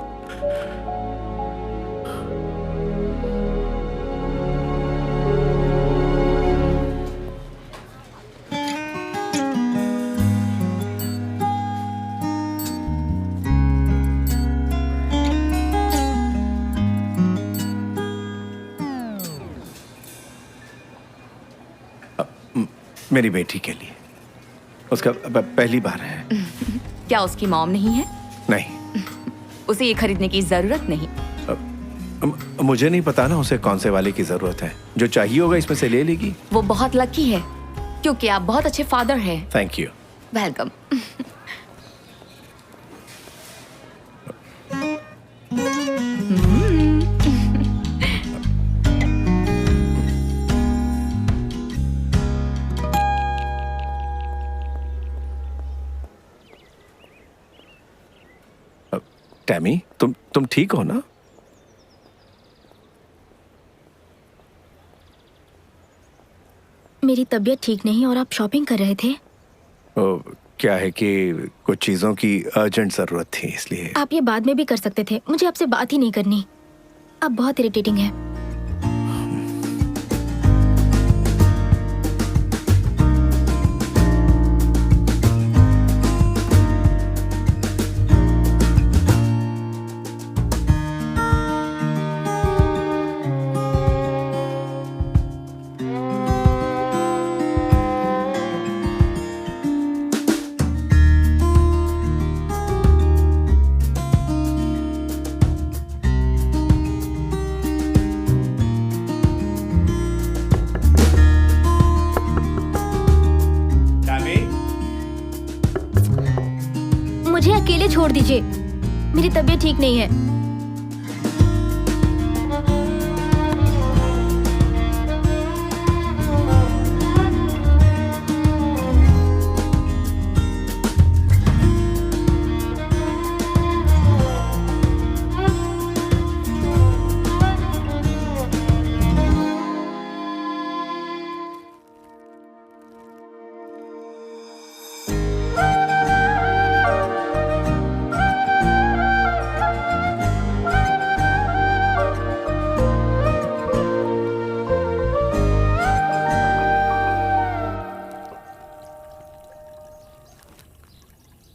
मेरी बेटी के लिए, उसका पहली बार है। क्या उसकी मॉम नहीं है? नहीं, उसे ये खरीदने की जरूरत नहीं। मुझे नहीं पता ना उसे कौन से वाले की जरूरत है। जो चाहिए होगा इसमें से ले लेगी। वो बहुत लकी है क्योंकि आप बहुत अच्छे फादर हैं। Thank you. वेलकम। टैमी, तुम ठीक हो ना? मेरी तबीयत ठीक नहीं और आप शॉपिंग कर रहे थे। क्या है कि कुछ चीजों की अर्जेंट जरूरत थी, इसलिए। आप ये बाद में भी कर सकते थे, मुझे आपसे बात ही नहीं करनी। आप बहुत इरिटेटिंग हैं। मुझे अकेले छोड़ दीजिए, मेरी तबीयत ठीक नहीं है।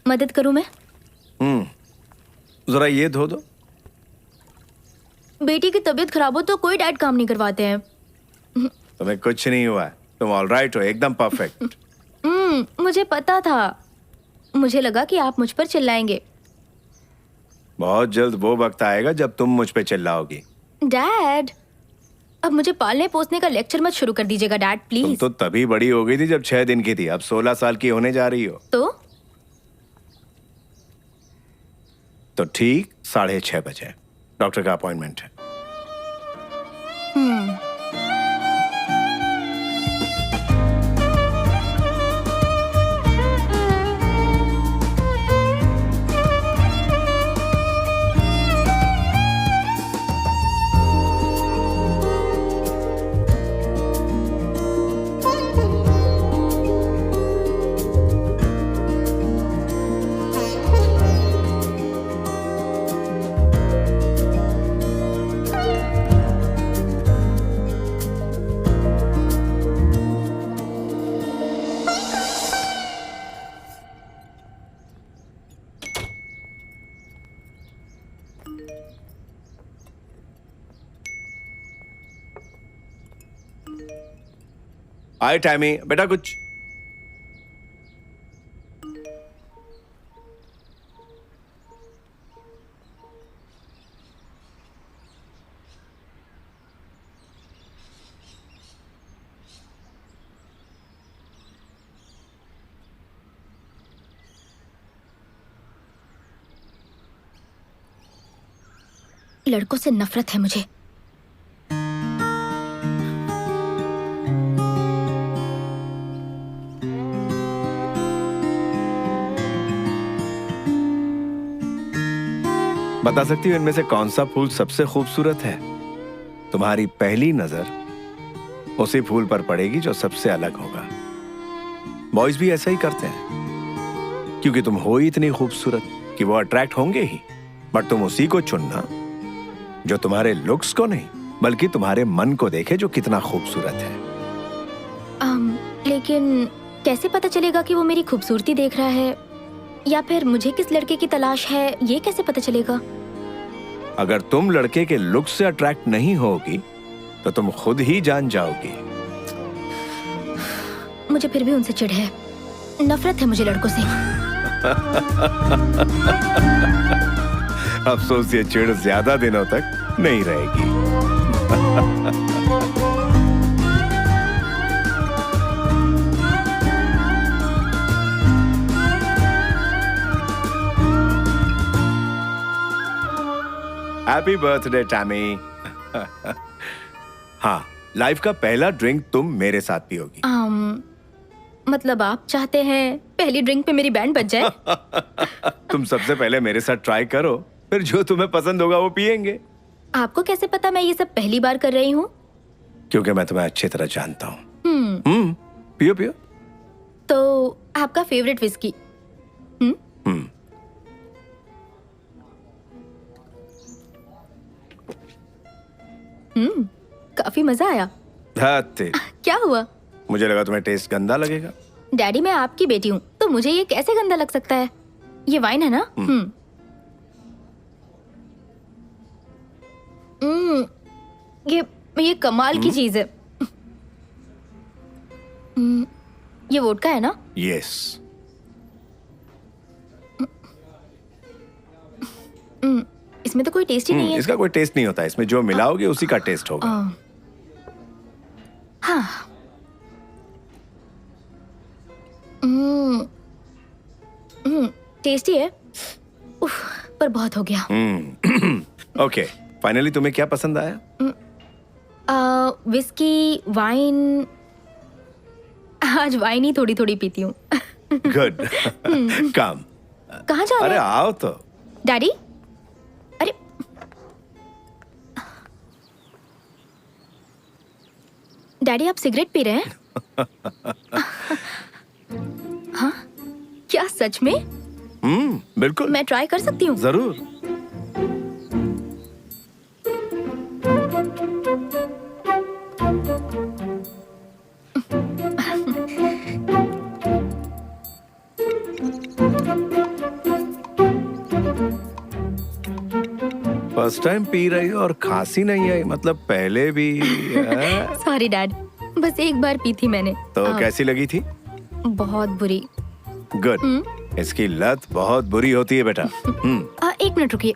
मदद करूं मैं? जरा ये धो दो। बेटी की तबीयत खराब हो तो कोई डैड काम नहीं करवाते हैं। तुम्हें कुछ नहीं हुआ है, तुम ऑलराइट हो, एकदम परफेक्ट। मुझे पता था। मुझे लगा कि आप मुझ पर चिल्लाएंगे। बहुत जल्द वो वक्त आएगा जब तुम मुझ पे चिल्लाओगी। डैड, अब मुझे पालने पोसने का लेक्चर मत शुरू कर दीजिएगा डैड, तुम प्लीज। तो तभी बड़ी हो गई थी जब 6 दिन की थी, अब 16 साल की होने जा रही हो। तो ठीक 6:30 बजे डॉक्टर का अपॉइंटमेंट है। आए टैमी, बेटा कुछ। लड़कों से नफरत है मुझे। बता सकती हो इनमें से कौन सा फूल सबसे खूबसूरत है? तुम्हारी पहली नजर उसी फूल पर पड़ेगी जो सबसे अलग होगा। बॉयज भी ऐसा ही करते हैं, क्योंकि तुम हो ही इतनी खूबसूरत कि वो अट्रैक्ट होंगे ही। बट तुम उसी को चुनना जो तुम्हारे लुक्स को नहीं, बल्कि तुम्हारे मन को देखे जो कितना खूबसूरत है। लेकिन कैसे पता चलेगा कि वो मेरी खूबसूरती देख रहा है, या फिर मुझे किस लड़के की तलाश है, ये कैसे पता चलेगा? अगर तुम लड़के के लुक से अट्रैक्ट नहीं होगी तो तुम खुद ही जान जाओगी। मुझे फिर भी उनसे चिढ़ है, नफरत है मुझे लड़कों से। अफसोस ये चिढ़ ज्यादा दिनों तक नहीं रहेगी। Happy birthday Tammy. हाँ, लाइफ का पहला ड्रिंक तुम मेरे साथ पियोगी। मतलब आप चाहते हैं पहली ड्रिंक पे मेरी बैंड बज जाए? तुम सबसे पहले मेरे साथ ट्राई करो, फिर जो तुम्हें पसंद होगा वो पियेंगे। आपको कैसे पता मैं ये सब पहली बार कर रही हूँ? क्योंकि मैं तुम्हें अच्छी तरह जानता हूँ। पियो पियो। तो आपका फेवरेट विस्की? काफी मजा आया। क्या हुआ? मुझे लगा तुम्हें टेस्ट गंदा लगेगा। डैडी, मैं आपकी बेटी हूँ, तो मुझे ये कैसे गंदा लग सकता है? ये वाइन है ना? ये कमाल की चीज है। ये वोडका है ना? यस। इसमें तो कोई टेस्ट ही नहीं है। इसका कोई टेस्ट नहीं होता, इसमें जो मिलाओगे उसी का टेस्ट होगा। हाँ। टेस्टी है। उफ, पर बहुत हो गया। ओके, फाइनली तुम्हें क्या पसंद आया? Whisky, wine. आज वाइन ही थोड़ी थोड़ी पीती हूँ। गुड। कम। कहाँ जा रहे अरे हैं? आओ तो। डैडी, अरे डैडी, आप सिगरेट पी रहे हैं? हाँ, क्या सच में? बिल्कुल। मैं ट्राई कर सकती हूँ? जरूर। फर्स्ट टाइम पी रही हो और खांसी नहीं आई, मतलब पहले भी हाँ? सॉरी डैड, बस एक बार पी थी मैंने। तो आ, कैसी लगी थी? बहुत बुरी। गुड। इसकी लत बहुत बुरी होती है बेटा। एक मिनट रुकिए।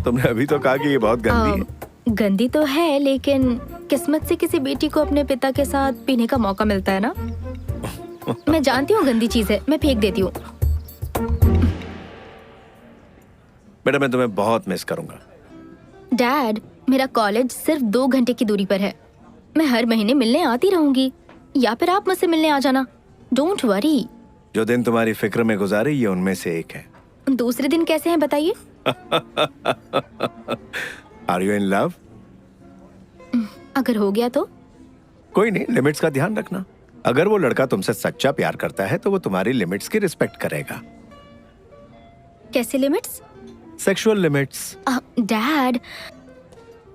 तुमने अभी तो कहा कि ये बहुत गंदी है। गंदी तो है, लेकिन किस्मत से किसी बेटी को अपने पिता के साथ पीने का मौका मिलता है ना। मैं जानती हूँ गंदी चीज है, मैं फेंक देती हूँ। बेटा मैं तुम्हें बहुत मिस करूंगा। डैड, मेरा कॉलेज सिर्फ 2 घंटे की दूरी पर है। मैं हर महीने मिलने आती रहूंगी, या फिर आप मुझसे मिलने आ जाना। Don't worry. जो दिन तुम्हारी फिक्र में गुजारे ये उनमें से एक है। दूसरे दिन कैसे हैं बताइए? Are you in love? अगर हो गया तो? कोई नहीं, लिमिट्स का ध्यान रखना। अगर वो लड़का तुमसे सच्चा प्यार करता है तो वो तुम्हारी लिमिट्स की रिस्पेक्ट करेगा। कैसे लिमिट्स? Sexual limits. डैड,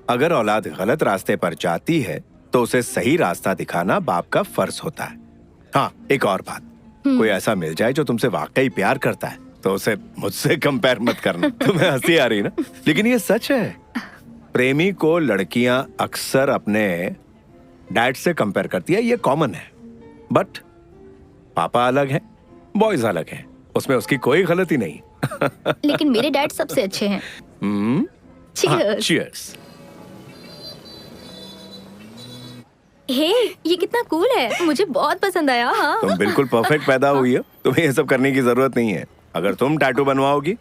अगर औलाद गलत रास्ते पर जाती है तो उसे सही रास्ता दिखाना बाप का फर्ज होता है। हाँ, एक और बात, कोई ऐसा मिल जाए जो तुमसे वाकई प्यार करता है तो उसे मुझसे कंपेयर मत करना। तुम्हें हंसी आ रही ना, लेकिन ये सच है। प्रेमी को लड़कियां अक्सर अपने डैड से कंपेयर करती है, ये कॉमन है। बट पापा अलग है, बॉयज अलग है, उसमें उसकी कोई गलती नहीं। लेकिन मेरे डैड सबसे अच्छे हैं। Cheers. चीयर्स। हे, ये कितना कूल है, मुझे बहुत पसंद आया। हाँ। तुम बिल्कुल परफेक्ट पैदा हुई हो, तुम्हें ये सब करने की जरूरत नहीं है। अगर तुम टैटू बनवाओगी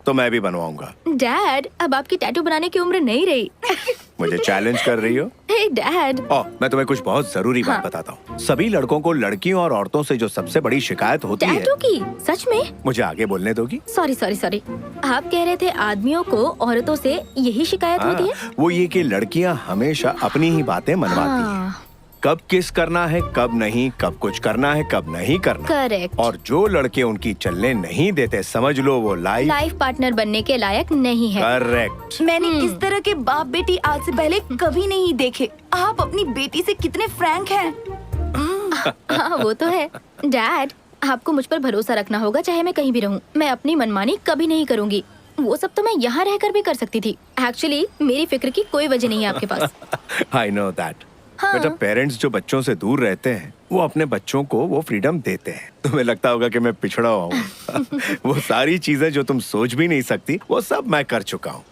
तो मैं भी बनवाऊंगा। डैड, अब आपकी टैटू बनाने की उम्र नहीं रही। मुझे चैलेंज कर रही हो? हे डैड। मैं तुम्हें कुछ बहुत जरूरी बात बताता हूँ। सभी लड़कों को लड़कियों और औरतों से जो सबसे बड़ी शिकायत होती है। टैटू की? सच में? मुझे आगे बोलने दोगी? सॉरी। आप कह रहे थे आदमियों को औरतों से यही शिकायत होती है? वो ये कि लड़कियाँ हमेशा अपनी ही बातें मनवाती हैं। हाँ, कब किस करना है, कब नहीं, कब कुछ करना है, कब नहीं करना। करेक्ट। और जो लड़के उनकी चलने नहीं देते, समझ लो वो लाइफ पार्टनर बनने के लायक नहीं है। करेक्ट। मैंने इस तरह के बाप बेटी आज से पहले कभी नहीं देखे। आप अपनी बेटी से कितने फ्रैंक हैं। हाँ, वो तो है। डैड, आपको मुझ पर भरोसा रखना होगा, चाहे मैं कहीं भी रहूं। मैं अपनी मनमानी कभी नहीं करूंगी। वो सब तो मैं यहाँ रहकर भी कर सकती थी। एक्चुअली मेरी फिक्र की कोई वजह नहीं है आपके पास। I know that. हाँ। बेटा, पेरेंट्स जो बच्चों से दूर रहते हैं वो अपने बच्चों को वो फ्रीडम देते हैं। तुम्हें लगता होगा कि मैं पिछड़ा हुआ हूँ। वो सारी चीजें जो तुम सोच भी नहीं सकती वो सब मैं कर चुका हूँ।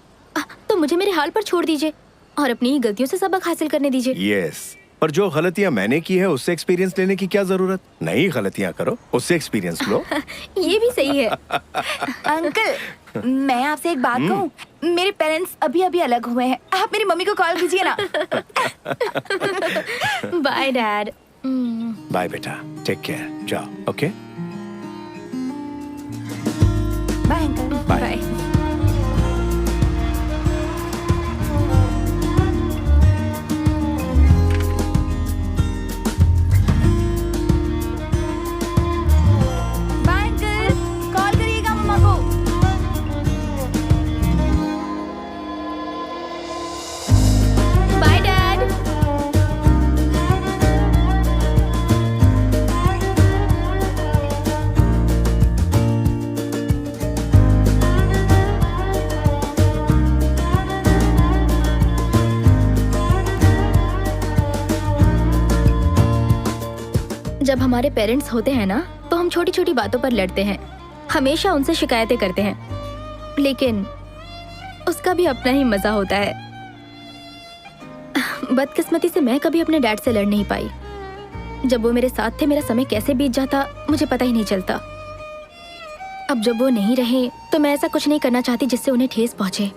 तो मुझे मेरे हाल पर छोड़ दीजिए और अपनी ही गलतियों से सबक हासिल करने दीजिए। यस, पर जो गलतियां मैंने की है उससे एक्सपीरियंस लेने की क्या जरूरत? नई गलतियां करो, उससे एक्सपीरियंस लो। ये भी सही है। अंकल, मैं आपसे एक बात कहूँ। मेरे पेरेंट्स अभी अभी अलग हुए हैं। आप मेरी मम्मी को कॉल कीजिए ना। Bye dad. बाय बेटा, टेक केयर, जाओ। Okay, bye uncle. Bye. Bye uncle, call करिएगा मम्मा को। Bye dad. जब हमारे पेरेंट्स होते हैं ना, तो हम छोटी छोटी बातों पर लड़ते हैं, हमेशा उनसे शिकायतें करते हैं, लेकिन उसका भी अपना ही मजा होता है। बदकिस्मती से मैं कभी अपने डैड से लड़ नहीं पाई। जब वो मेरे साथ थे, मेरा समय कैसे बीत जाता मुझे पता ही नहीं चलता। अब जब वो नहीं रहे तो मैं ऐसा कुछ नहीं करना चाहती जिससे उन्हें ठेस पहुंचे।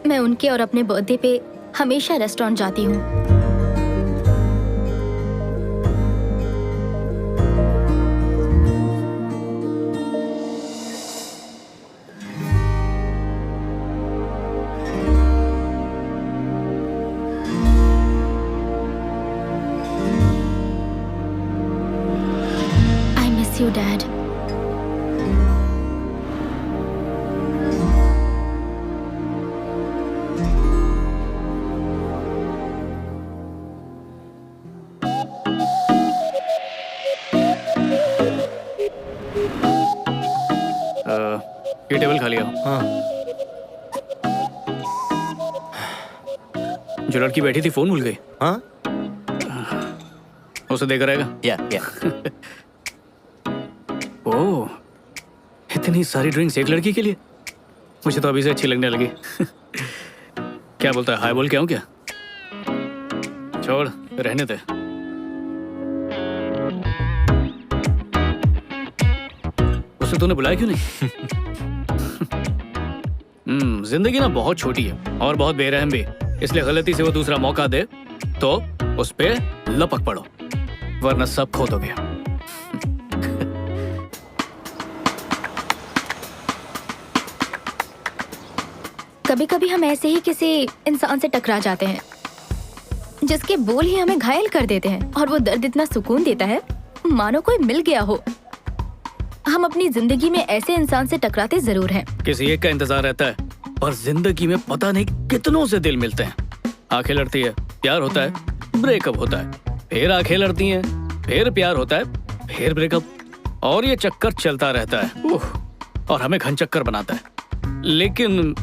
मैं उनके और अपने बर्थडे पे हमेशा रेस्टोरेंट जाती हूँ। I miss you, Dad. ये टेबल खाली है। हाँ जो लड़की बैठी थी फोन भूल गई, हाँ उसे देकर रहेगा। या ओह, इतनी सारी ड्रिंक्स एक लड़की के लिए, मुझे तो अभी से अच्छी लगने लगी। क्या बोलता है, हाय बोल के आऊं क्या? छोड़, रहने दे। उसे तूने बुलाया क्यों नहीं? जिंदगी ना बहुत छोटी है और बहुत बेरहम भी, इसलिए गलती से वो दूसरा मौका दे तो उस पे लपक पड़ो, वरना सब खो दोगे। कभी कभी हम ऐसे ही किसी इंसान से टकरा जाते हैं जिसके बोल ही हमें घायल कर देते हैं, और वो दर्द इतना सुकून देता है मानो कोई मिल गया हो। हम अपनी जिंदगी में ऐसे इंसान से टकराते जरूर हैं। किसी एक का इंतजार रहता है, पर जिंदगी में पता नहीं कितनों से दिल मिलते हैं। आंखें लड़ती है, प्यार होता है, ब्रेकअप होता है, फिर आंखें लड़ती हैं, फिर प्यार होता है, फिर ब्रेकअप, और ये चक्कर चलता रहता है। और हमें घन चक्कर बनाता है। लेकिन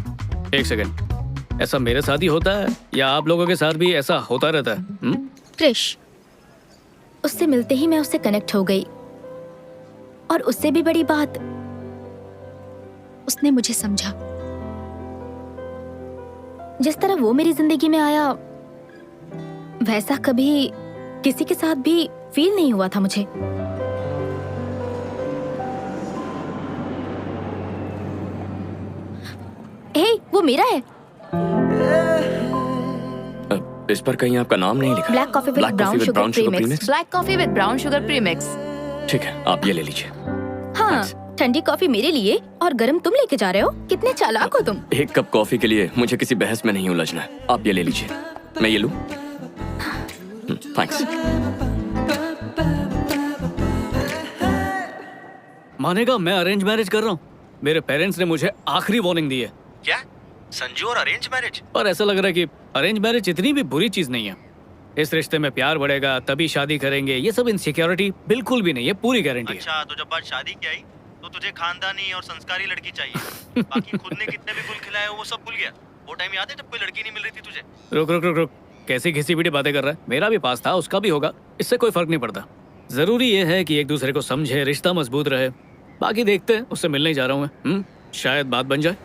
एक सेकंड, ऐसा मेरे साथ ही होता है या आप लोगों के साथ भी ऐसा होता रहता है? क्रिश, उससे मिलते ही मैं उससे कनेक्ट हो गई, और उससे भी बड़ी बात, उसने मुझे समझा। जिस तरह वो मेरी जिंदगी में आया, वैसा कभी किसी के साथ भी फील नहीं हुआ था मुझे। हे, वो मेरा है। इस पर कहीं आपका नाम नहीं लिखा। Black coffee with brown sugar premix. Black coffee with brown sugar premix. ठीक है, आप ये ले लीजिए। हाँ, ठंडी कॉफी मेरे लिए और गरम तुम लेके जा रहे हो। कितने चालाक हो तुम। एक कप कॉफी के लिए मुझे किसी बहस में नहीं उलझना है। आप ये ले लीजिए। मैं ये लूं? थैंक्स। मानेगा मैं अरेंज मैरिज कर रहा हूँ। मेरे पेरेंट्स ने मुझे आखिरी वार्निंग दी है। क्या संजू और अरेंज मैरिज? पर ऐसा लग रहा है कि अरेंज मैरिज इतनी भी बुरी चीज नहीं है। इस रिश्ते में प्यार बढ़ेगा तभी शादी करेंगे, ये सब इनसिक्योरिटी बिल्कुल भी नहीं है, पूरी गारंटी है। अच्छा, तो जब बात शादी की आई तो तुझे खानदानी और संस्कारी लड़की चाहिए। बाकी खुद ने कितने भी गुल खिलाए हो वो सब भूल गया। वो टाइम याद है जब कोई लड़की नहीं मिल रही थी तुझे? रुक रुक रुक रुक, कैसी घिसी पिटी बातें कर रहा है। मेरा भी पास था, उसका भी होगा, इससे कोई फर्क नहीं पड़ता। जरूरी ये है कि एक दूसरे को समझे, रिश्ता मजबूत रहे। बाकी देखते हैं, उससे मिलने ही जा रहा हूँ मैं। शायद बात बन जाए।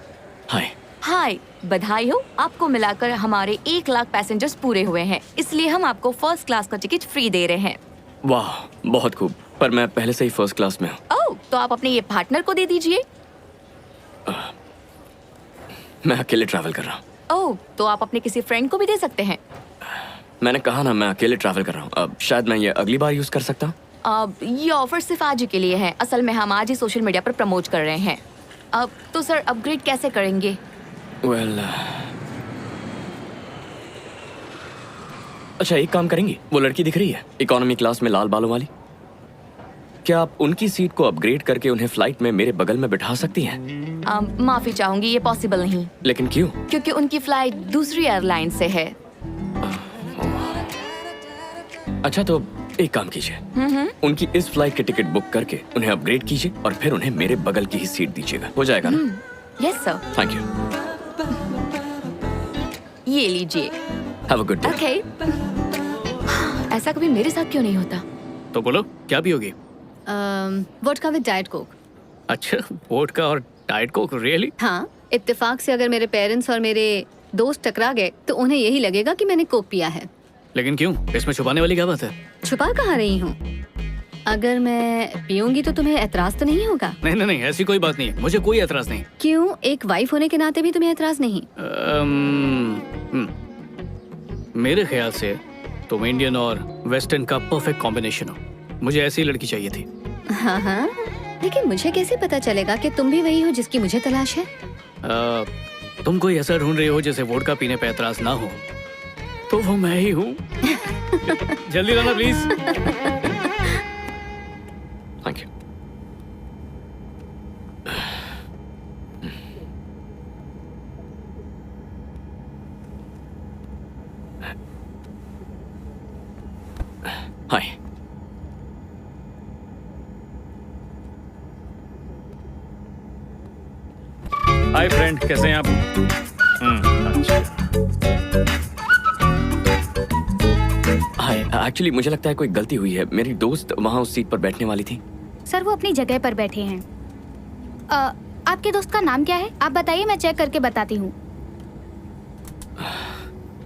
हाय। हाय, बधाई हो, आपको मिलाकर हमारे 1 लाख पैसेंजर्स पूरे हुए हैं, इसलिए हम आपको फर्स्ट क्लास का टिकट फ्री दे रहे हैं। वाह, बहुत खूब। पर मैं पहले से ही फर्स्ट क्लास में हूँ। ओह, तो आप अपने ये पार्टनर को दे दीजिए। मैं अकेले ट्रैवल कर रहा हूँ। ओह, तो आप अपने किसी फ्रेंड को भी दे सकते हैं। मैंने कहा ना, मैं अकेले ट्रैवल कर रहा हूँ। अब शायद मैं ये अगली बार यूज कर सकता हूँ। अब ये ऑफर सिर्फ आज ही के लिए है। असल में हम आज ही सोशल मीडिया पर प्रमोट कर रहे हैं। अब तो सर अपग्रेड कैसे करेंगे? वेल, अच्छा एक काम करेंगी, वो लड़की दिख रही है इकोनॉमी क्लास में लाल बालों वाली, क्या आप उनकी सीट को अपग्रेड करके उन्हें फ्लाइट में मेरे बगल में बिठा सकती हैं? माफी चाहूंगी, ये पॉसिबल नहीं, लेकिन क्यों? क्योंकि उनकी फ्लाइट दूसरी एयरलाइन से है। अच्छा, तो एक काम कीजिए, उनकी इस फ्लाइट के टिकट बुक करके उन्हें अपग्रेड कीजिए और फिर उन्हें मेरे बगल की ही सीट दीजिएगा। हो जाएगा ना? Yes sir. Thank you. ये लीजिए। Have a good day. Okay. ऐसा कभी मेरे साथ क्यों नहीं होता? तो बोलो, क्या पियोगी? Vodka with diet Coke. अच्छा, वोडका और डाइट कोक, रियली? हाँ, इत्तेफाक से अगर मेरे पेरेंट्स और मेरे दोस्त टकरा गए तो उन्हें यही लगेगा कि मैंने कोक पिया है। लेकिन क्यों? इसमें छुपाने वाली क्या बात है? छुपा कहाँ रही हूँ? अगर मैं पीऊंगी तो तुम्हें एतराज तो नहीं होगा? नहीं नहीं नहीं, ऐसी कोई बात नहीं है, मुझे कोई एतराज नहीं। क्यों? एक वाइफ होने के नाते भी तुम्हें एतराज नहीं? मेरे ख्याल से तुम इंडियन और वेस्टर्न का परफेक्ट कॉम्बिनेशन हो। मुझे ऐसी लड़की चाहिए थी। हाँ हाँ, लेकिन मुझे कैसे पता चलेगा कि तुम भी वही हो जिसकी मुझे तलाश है? तुम कोई ऐसा ढूंढ रही हो जैसे वोडका पीने पे एतराज ना हो, तो वो मैं ही हूँ। जल्दी लाना please. Thank you. Hi. Hi friend, कैसे हैं आप? अच्छा। हाय, एक्चुअली मुझे लगता है कोई गलती हुई है। मेरी दोस्त वहाँ उस सीट पर बैठने वाली थी। सर वो अपनी जगह पर बैठे हैं। आपके दोस्त का नाम क्या है? आप बताइए, मैं चेक करके बताती हूँ।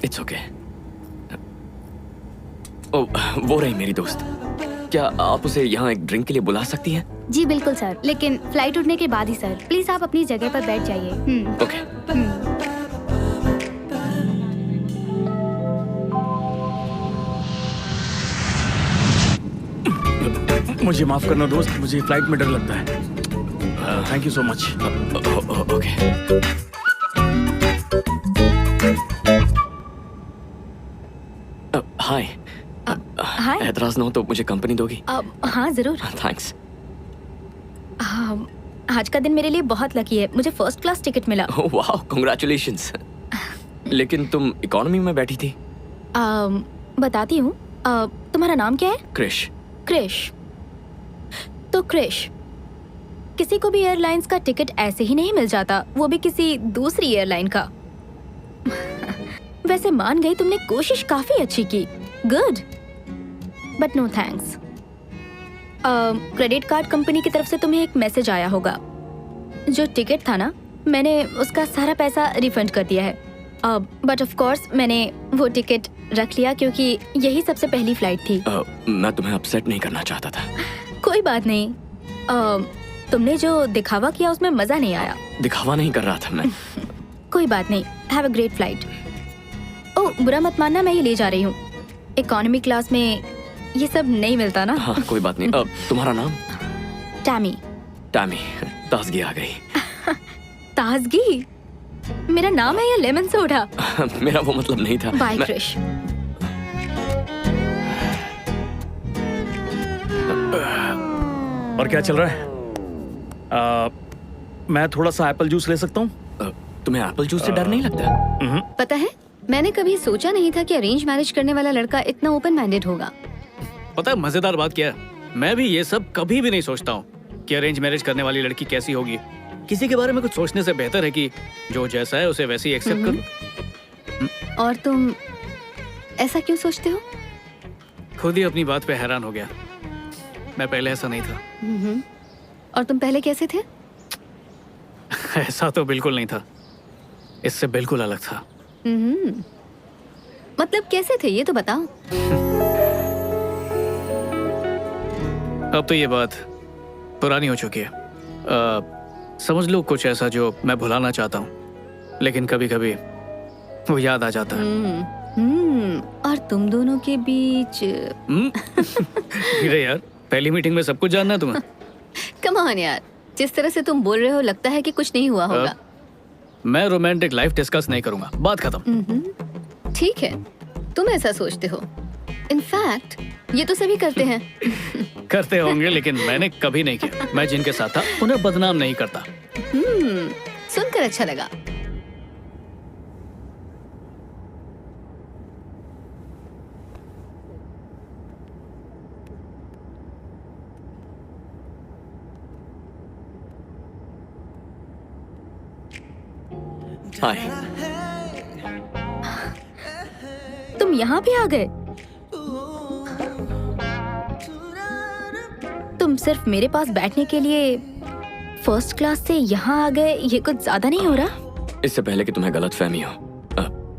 It's okay. ओ, वो रही मेरी दोस्त। क्या आप उसे यहाँ एक ड्रिंक के लिए बुला सकती हैं? जी बिल्कुल सर, लेकिन फ्लाइट उठने के बाद ही सर। प्लीज आप अपनी जगह पर बैठ जाइए। ओके। मुझे माफ करना दोस्त, मुझे फ्लाइट में डर लगता है। Thank you so much. Okay. Hi. Hi. एतराज ना हो तो मुझे कंपनी दोगी? हाँ जरूर। थैंक्स। आज का दिन मेरे लिए बहुत लकी है, मुझे फर्स्ट क्लास टिकट मिला। वाह, कांग्रेचुलेशंस। लेकिन तुम इकोनॉमी में बैठी थी। बताती हूँ। तुम्हारा नाम क्या है? क्रिश। क्रिश। तो क्रिश, किसी को भी एयरलाइंस का टिकट ऐसे ही नहीं मिल जाता, वो भी किसी दूसरी एयरलाइन का। वैसे मान गई, तुमने कोशिश काफी अच्छी की। Good, but no thanks. Credit card company की तरफ से तुम्हें एक मैसेज आया होगा। जो टिकट था ना, मैंने उसका सारा पैसा रिफंड कर दिया है। बट ऑफ कोर्स मैंने वो टिकट रख लिया क्योंकि यही सबसे पहली फ्लाइट थी। मैं तुम्हें अपसेट नहीं करना चाहता था। कोई बात नहीं। तुमने जो दिखावा किया उसमें मजा नहीं आया। दिखावा नहीं कर रहा था मैं। कोई बात नहीं। Have a great flight. Oh, बुरा मत मानना, मैं ये ले जा रही हूँ। इकोनॉमी क्लास में ये सब नहीं मिलता ना। हाँ, कोई बात नहीं। तुम्हारा नाम? टैमी। टैमी, ताजगी आ गई। ताजगी मेरा नाम है या लेमन सोडा? मेरा वो मतलब नहीं था। बाय क्रिश। और क्या चल रहा है? मैं थोड़ा सा एप्पल जूस ले सकता हूँ? तुम्हें एप्पल जूस से डर नहीं लगता? पता है, मैंने कभी सोचा नहीं था कि अरेंज मैरिज करने वाला लड़का इतना ओपन माइंडेड होगा। पता है मजेदार बात क्या है, मैं भी ये सब कभी भी नहीं सोचता हूँ कि अरेंज मैरिज करने वाली लड़की कैसी होगी। किसी के बारे में कुछ सोचने से बेहतर है कि जो जैसा है उसे वैसे ही एक्सेप्ट करो। और तुम ऐसा क्यों सोचते हो? खुद ही अपनी बात पे हैरान हो गया। मैं पहले ऐसा नहीं था। और तुम पहले कैसे थे? ऐसा तो बिल्कुल नहीं था, इससे बिल्कुल अलग था। मतलब कैसे थे ये तो बताओ। अब तो ये बात पुरानी हो चुकी है। समझ लो कुछ ऐसा जो मैं भुलाना चाहता हूँ, लेकिन कभी कभी वो याद आ जाता है। और तुम दोनों के बीच अरे यार, पहली मीटिंग में सब कुछ जानना है तुम्हें। कम ऑन यार, जिस तरह से तुम बोल रहे हो लगता है कि कुछ नहीं हुआ होगा। मैं रोमांटिक लाइफ डिस्कस नहीं करूंगा, बात खत्म। ठीक है, तुम ऐसा सोचते हो। इनफैक्ट ये तो सभी करते हैं। करते होंगे, लेकिन मैंने कभी नहीं किया। मैं जिनके साथ था उन्हें बदनाम नहीं करता। सुनकर अच्छा लगा। हाय। तुम यहाँ भी आ गए? तुम सिर्फ मेरे पास बैठने के लिए फर्स्ट क्लास से यहाँ आ गए, ये कुछ ज्यादा नहीं हो रहा? इससे पहले कि तुम्हें गलत फहमी हो,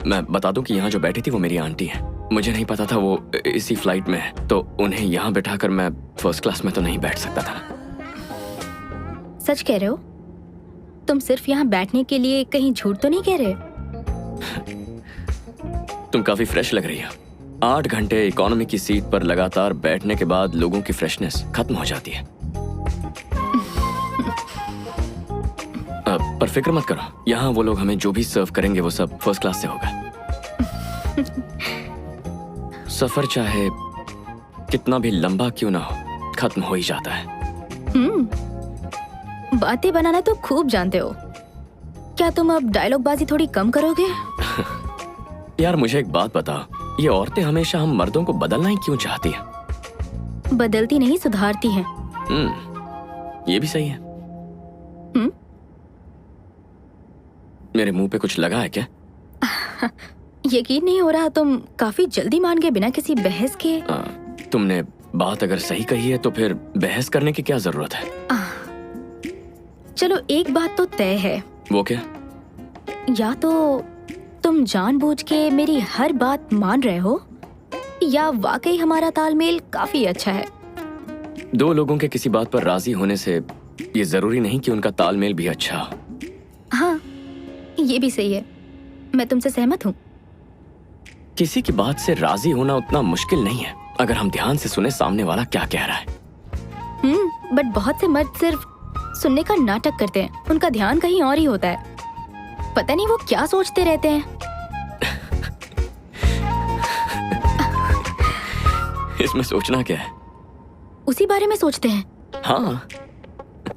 मैं बता दूं कि यहाँ जो बैठी थी वो मेरी आंटी है। मुझे नहीं पता था वो इसी फ्लाइट में है, तो उन्हें यहाँ बिठाकर मैं फर्स्ट क्लास में तो नहीं बैठ सकता था। सच कह रहे हो? तुम सिर्फ यहाँ बैठने के लिए कहीं झूठ तो नहीं कह रहे? तुम काफी फ्रेश लग रही हो। 8 घंटे इकोनॉमी की सीट पर लगातार बैठने के बाद लोगों की फ्रेशनेस खत्म हो जाती है। पर फिक्र मत करो, यहाँ वो लोग हमें जो भी सर्व करेंगे वो सब फर्स्ट क्लास से होगा। सफर चाहे कितना भी लंबा क्यों ना हो, खत्म हो ही जाता है। बातें बनाना तो खूब जानते हो। क्या तुम अब डायलॉग बाजी थोड़ी कम करोगे? यार मुझे एक बात बताओ, ये औरतें हमेशा हम मर्दों को बदलना ही क्यों चाहती हैं? बदलती नहीं, सुधारती हैं। ये भी सही है। मेरे मुंह पे कुछ लगा है क्या? यकीन नहीं हो रहा, तुम काफी जल्दी मान गए बिना किसी बहस के। तुमने बात अगर सही कही है तो फिर बहस करने की क्या जरूरत है? चलो एक बात तो तय है, वो क्या? या तो तुम जानबूझ के मेरी हर बात मान रहे हो, या वाकई हमारा तालमेल काफी अच्छा है। दो लोगों के किसी बात पर राजी होने से ये जरूरी नहीं कि उनका तालमेल भी अच्छा हो। हाँ, ये भी सही है, मैं तुमसे सहमत हूँ। किसी की बात से राजी होना उतना मुश्किल नहीं है अगर हम ध्यान से सुने सामने वाला क्या कह रहा है। बट बहुत से मर्द सिर्फ सुनने का नाटक करते हैं, उनका ध्यान कहीं और ही होता है। पता नहीं वो क्या सोचते रहते हैं। इसमें सोचना क्या है? उसी बारे में सोचते हैं, हाँ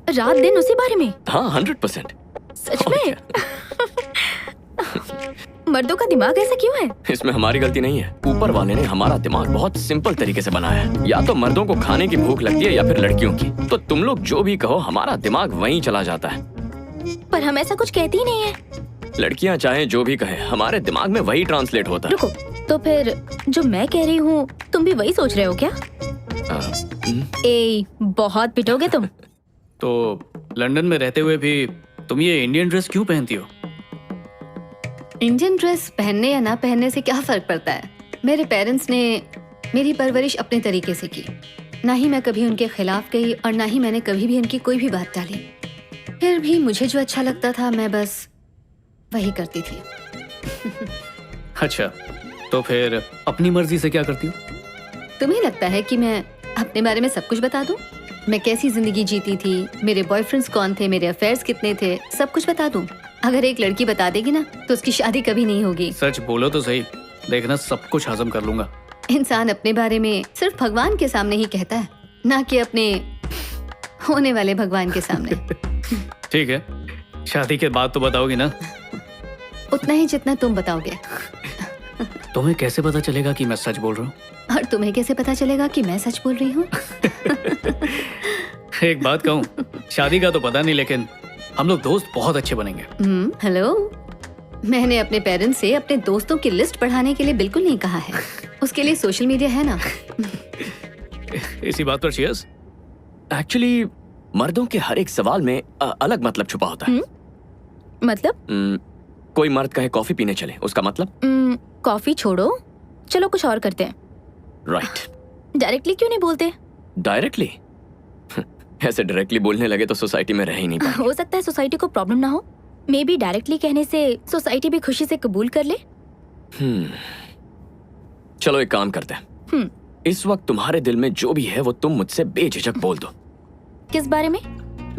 रात दिन उसी बारे में। हाँ, 100%। सच में? मर्दों का दिमाग ऐसा क्यों है? इसमें हमारी गलती नहीं है। ऊपर वाले ने हमारा दिमाग बहुत सिंपल तरीके से बनाया है। या तो मर्दों को खाने की भूख लगती है या फिर लड़कियों की। तो तुम लोग जो भी कहो, हमारा दिमाग वहीं चला जाता है। पर हम ऐसा कुछ कहती ही नहीं है। लड़कियां चाहे जो भी कहे, हमारे दिमाग में वही ट्रांसलेट होता है। रुको, तो फिर जो मैं कह रही हूँ तुम भी वही सोच रहे हो क्या? बहुत पिटोगे तुम। तो लंदन में रहते हुए भी तुम ये इंडियन ड्रेस क्यों पहनती हो? इंडियन ड्रेस पहनने या ना पहनने से क्या फर्क पड़ता है? मेरे पेरेंट्स ने मेरी परवरिश अपने तरीके से की। ना ही मैं कभी उनके खिलाफ गई और ना ही मैंने कभी भी उनकी कोई भी बात टाली। फिर भी मुझे जो अच्छा लगता था मैं बस वही करती थी। अच्छा, तो फिर अपनी मर्जी से क्या करती हो? तुम्हें लगता है कि मैं अपने बारे में सब कुछ बता दूं? मैं कैसी जिंदगी जीती थी, मेरे बॉयफ्रेंड्स कौन थे, मेरे अफेयर्स कितने थे, सब कुछ बता दूं? अगर एक लड़की बता देगी ना तो उसकी शादी कभी नहीं होगी। सच बोलो तो सही, देखना सब कुछ हजम कर लूंगा। इंसान अपने बारे में सिर्फ भगवान के सामने ही कहता है, ना कि अपने होने वाले भगवान के सामने। ठीक है, शादी के बाद तो बताओगी ना? उतना ही जितना तुम बताओगे। तुम्हें कैसे पता चलेगा कि मैं सच बोल रहा हूँ? और तुम्हें कैसे पता चलेगा कि मैं सच बोल रही हूँ? एक बात कहूँ, शादी का तो पता नहीं, लेकिन हम लोग दोस्त बहुत अच्छे बनेंगे। हेलो, मैंने अपने पेरेंट्स से अपने दोस्तों की लिस्ट बढ़ाने के लिए बिल्कुल नहीं कहा है। उसके लिए सोशल मीडिया है ना। इसी बात पर चीयर्स। एक्चुअली मर्दों के हर एक सवाल में अलग मतलब छुपा होता है। मतलब? कोई मर्द कहे कॉफी पीने चले, उसका मतलब? कॉफी छोड़ो, चलो कुछ और करते हैं। राइट। डायरेक्टली क्यों नहीं बोलते? डायरेक्टली? ऐसे डायरेक्टली बोलने लगे तो सोसाइटी में रह ही नहीं पाएंगे। हो सकता है सोसाइटी को प्रॉब्लम ना हो। मे बी डायरेक्टली कहने से सोसाइटी भी खुशी से कबूल कर ले। चलो एक काम करते हैं। इस वक्त तुम्हारे दिल में जो भी है वो तुम मुझसे बेझिझक बोल दो। किस बारे में?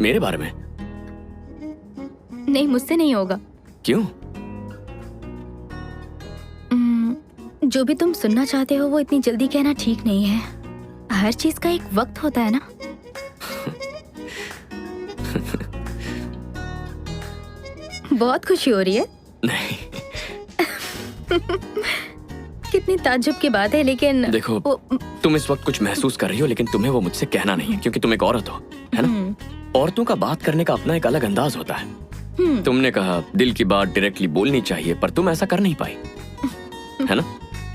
मेरे बारे में। नहीं, मुझसे नहीं होगा। क्यों? जो भी तुम सुनना चाहते हो वो इतनी जल्दी कहना ठीक नहीं है। हर चीज का एक वक्त होता है ना। बहुत खुशी हो रही है। नहीं। कितनी ताज्जुब की बात है, लेकिन देखो, तुम इस वक्त कुछ महसूस कर रही हो, लेकिन तुम्हें वो मुझसे कहना नहीं है, क्योंकि तुम एक औरत हो, है ना? औरतों का बात करने का अपना एक अलग अंदाज होता है। तुमने कहा दिल की बात डायरेक्टली बोलनी चाहिए, पर तुम ऐसा कर नहीं पाई, है ना?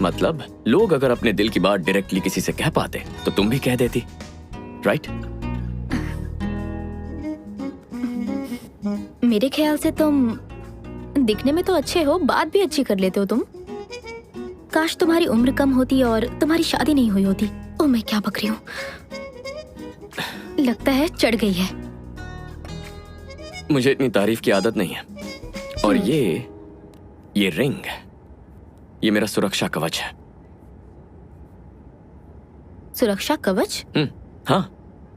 मतलब लोग अगर अपने दिल की बात डायरेक्टली किसी से कह पाते तो तुम भी कह देती, राइट? मेरे ख्याल से तुम दिखने में तो अच्छे हो, बात भी अच्छी कर लेते हो तुम। काश तुम्हारी उम्र कम होती और तुम्हारी शादी नहीं हुई होती। ओह, मैं क्या बक रही हूँ। लगता है चढ़ गई है। मुझे इतनी तारीफ की आदत नहीं है। और ये रिंग, ये मेरा सुरक्षा कवच है। सुरक्षा कवच? हाँ,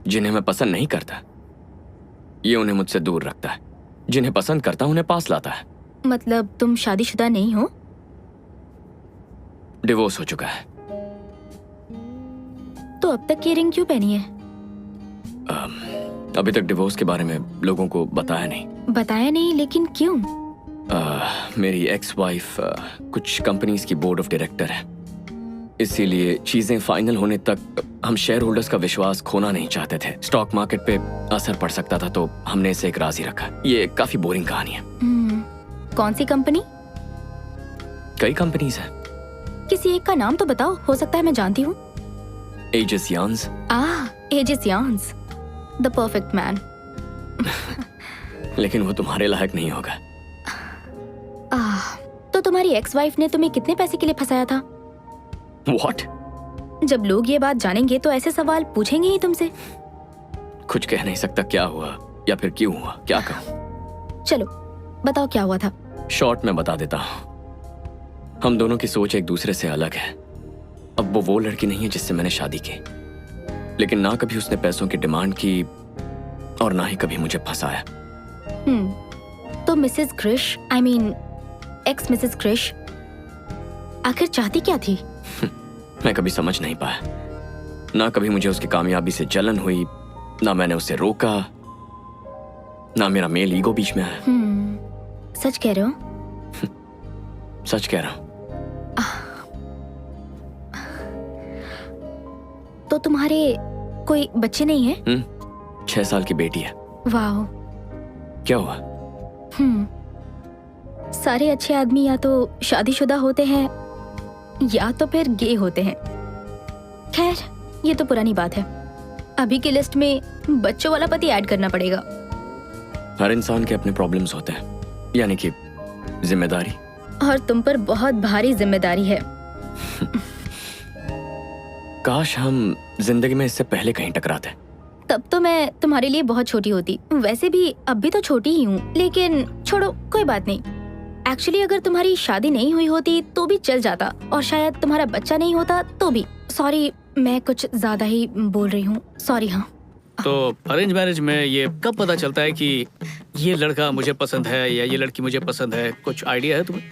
जिन्हें मैं पसंद नहीं करता ये उन्हें मुझसे दूर रखता है, जिन्हें पसंद करता उन्हें पास लाता है। मतलब तुम शादीशुदा नहीं हो? डिवोर्स हो चुका है। तो अब तक ये रिंग क्यों पहनी है? अभी तक डिवोर्स के बारे में लोगों को बताया नहीं। बताया नहीं, लेकिन क्यों? मेरी एक्स वाइफ कुछ कंपनीज की बोर्ड ऑफ डायरेक्टर है, इसीलिए चीजें फाइनल होने तक हम शेयर होल्डर्स का विश्वास खोना नहीं चाहते थे। स्टॉक मार्केट पे असर पड़ सकता था, तो हमने इसे एक राज ही रखा। ये काफी बोरिंग कहानी है। कौन सी कंपनी? कई कंपनीज हैं। किसी एक का नाम तो बताओ, हो सकता है मैं जानती हूँ। एजिस यान्स। एजिस यान्स, द परफेक्ट मैन। लेकिन वो तुम्हारे लायक नहीं होगा। तो तुम्हारी एक्स वाइफ ने तुम्हें कितने पैसे के लिए फंसाया था? What? जब लोग ये बात जानेंगे तो ऐसे सवाल पूछेंगे ही तुमसे। कुछ कह नहीं सकता क्या हुआ या फिर क्यों हुआ, क्या कहूँ। चलो बताओ क्या हुआ था। शॉर्ट में बता देता हूँ। हम दोनों की सोच एक दूसरे से अलग है। अब वो लड़की नहीं है जिससे मैंने शादी की, लेकिन ना कभी उसने पैसों की डिमांड की और ना ही कभी मुझे फंसाया। तो Mrs Krish, I mean ex Mrs Krish, आखिर चाहती क्या थी? मैं कभी समझ नहीं पाया। ना कभी मुझे उसकी कामयाबी से जलन हुई, ना मैंने उसे रोका, ना मेरा मेल ईगो बीच में आया। सच कह रहे हो? सच कह रहा हूँ। तो तुम्हारे कोई बच्चे नहीं है? 6 साल की बेटी है। वाह। क्या हुआ? सारे अच्छे आदमी या तो शादीशुदा होते हैं या तो फिर गे होते हैं। खैर ये तो पुरानी बात है। अभी की लिस्ट में बच्चों वाला पति ऐड करना पड़ेगा। हर इंसान के अपने प्रॉब्लम्स होते हैं, यानी कि जिम्मेदारी। और तुम पर बहुत भारी जिम्मेदारी है। काश हम जिंदगी में इससे पहले कहीं टकराते। तब तो मैं तुम्हारे लिए बहुत छोटी होती। वैसे भी अब भी तो छोटी ही हूँ, लेकिन छोड़ो, कोई बात नहीं। एक्चुअली अगर तुम्हारी शादी नहीं हुई होती तो भी चल जाता, और शायद तुम्हारा बच्चा नहीं होता तो भी। सॉरी, मैं कुछ ज्यादा ही बोल रही हूँ, सॉरी। हाँ, तो अरेंज मैरिज में ये कब पता चलता है कि ये लड़का मुझे पसंद है या ये लड़की मुझे पसंद है? कुछ आइडिया है तुम्हें?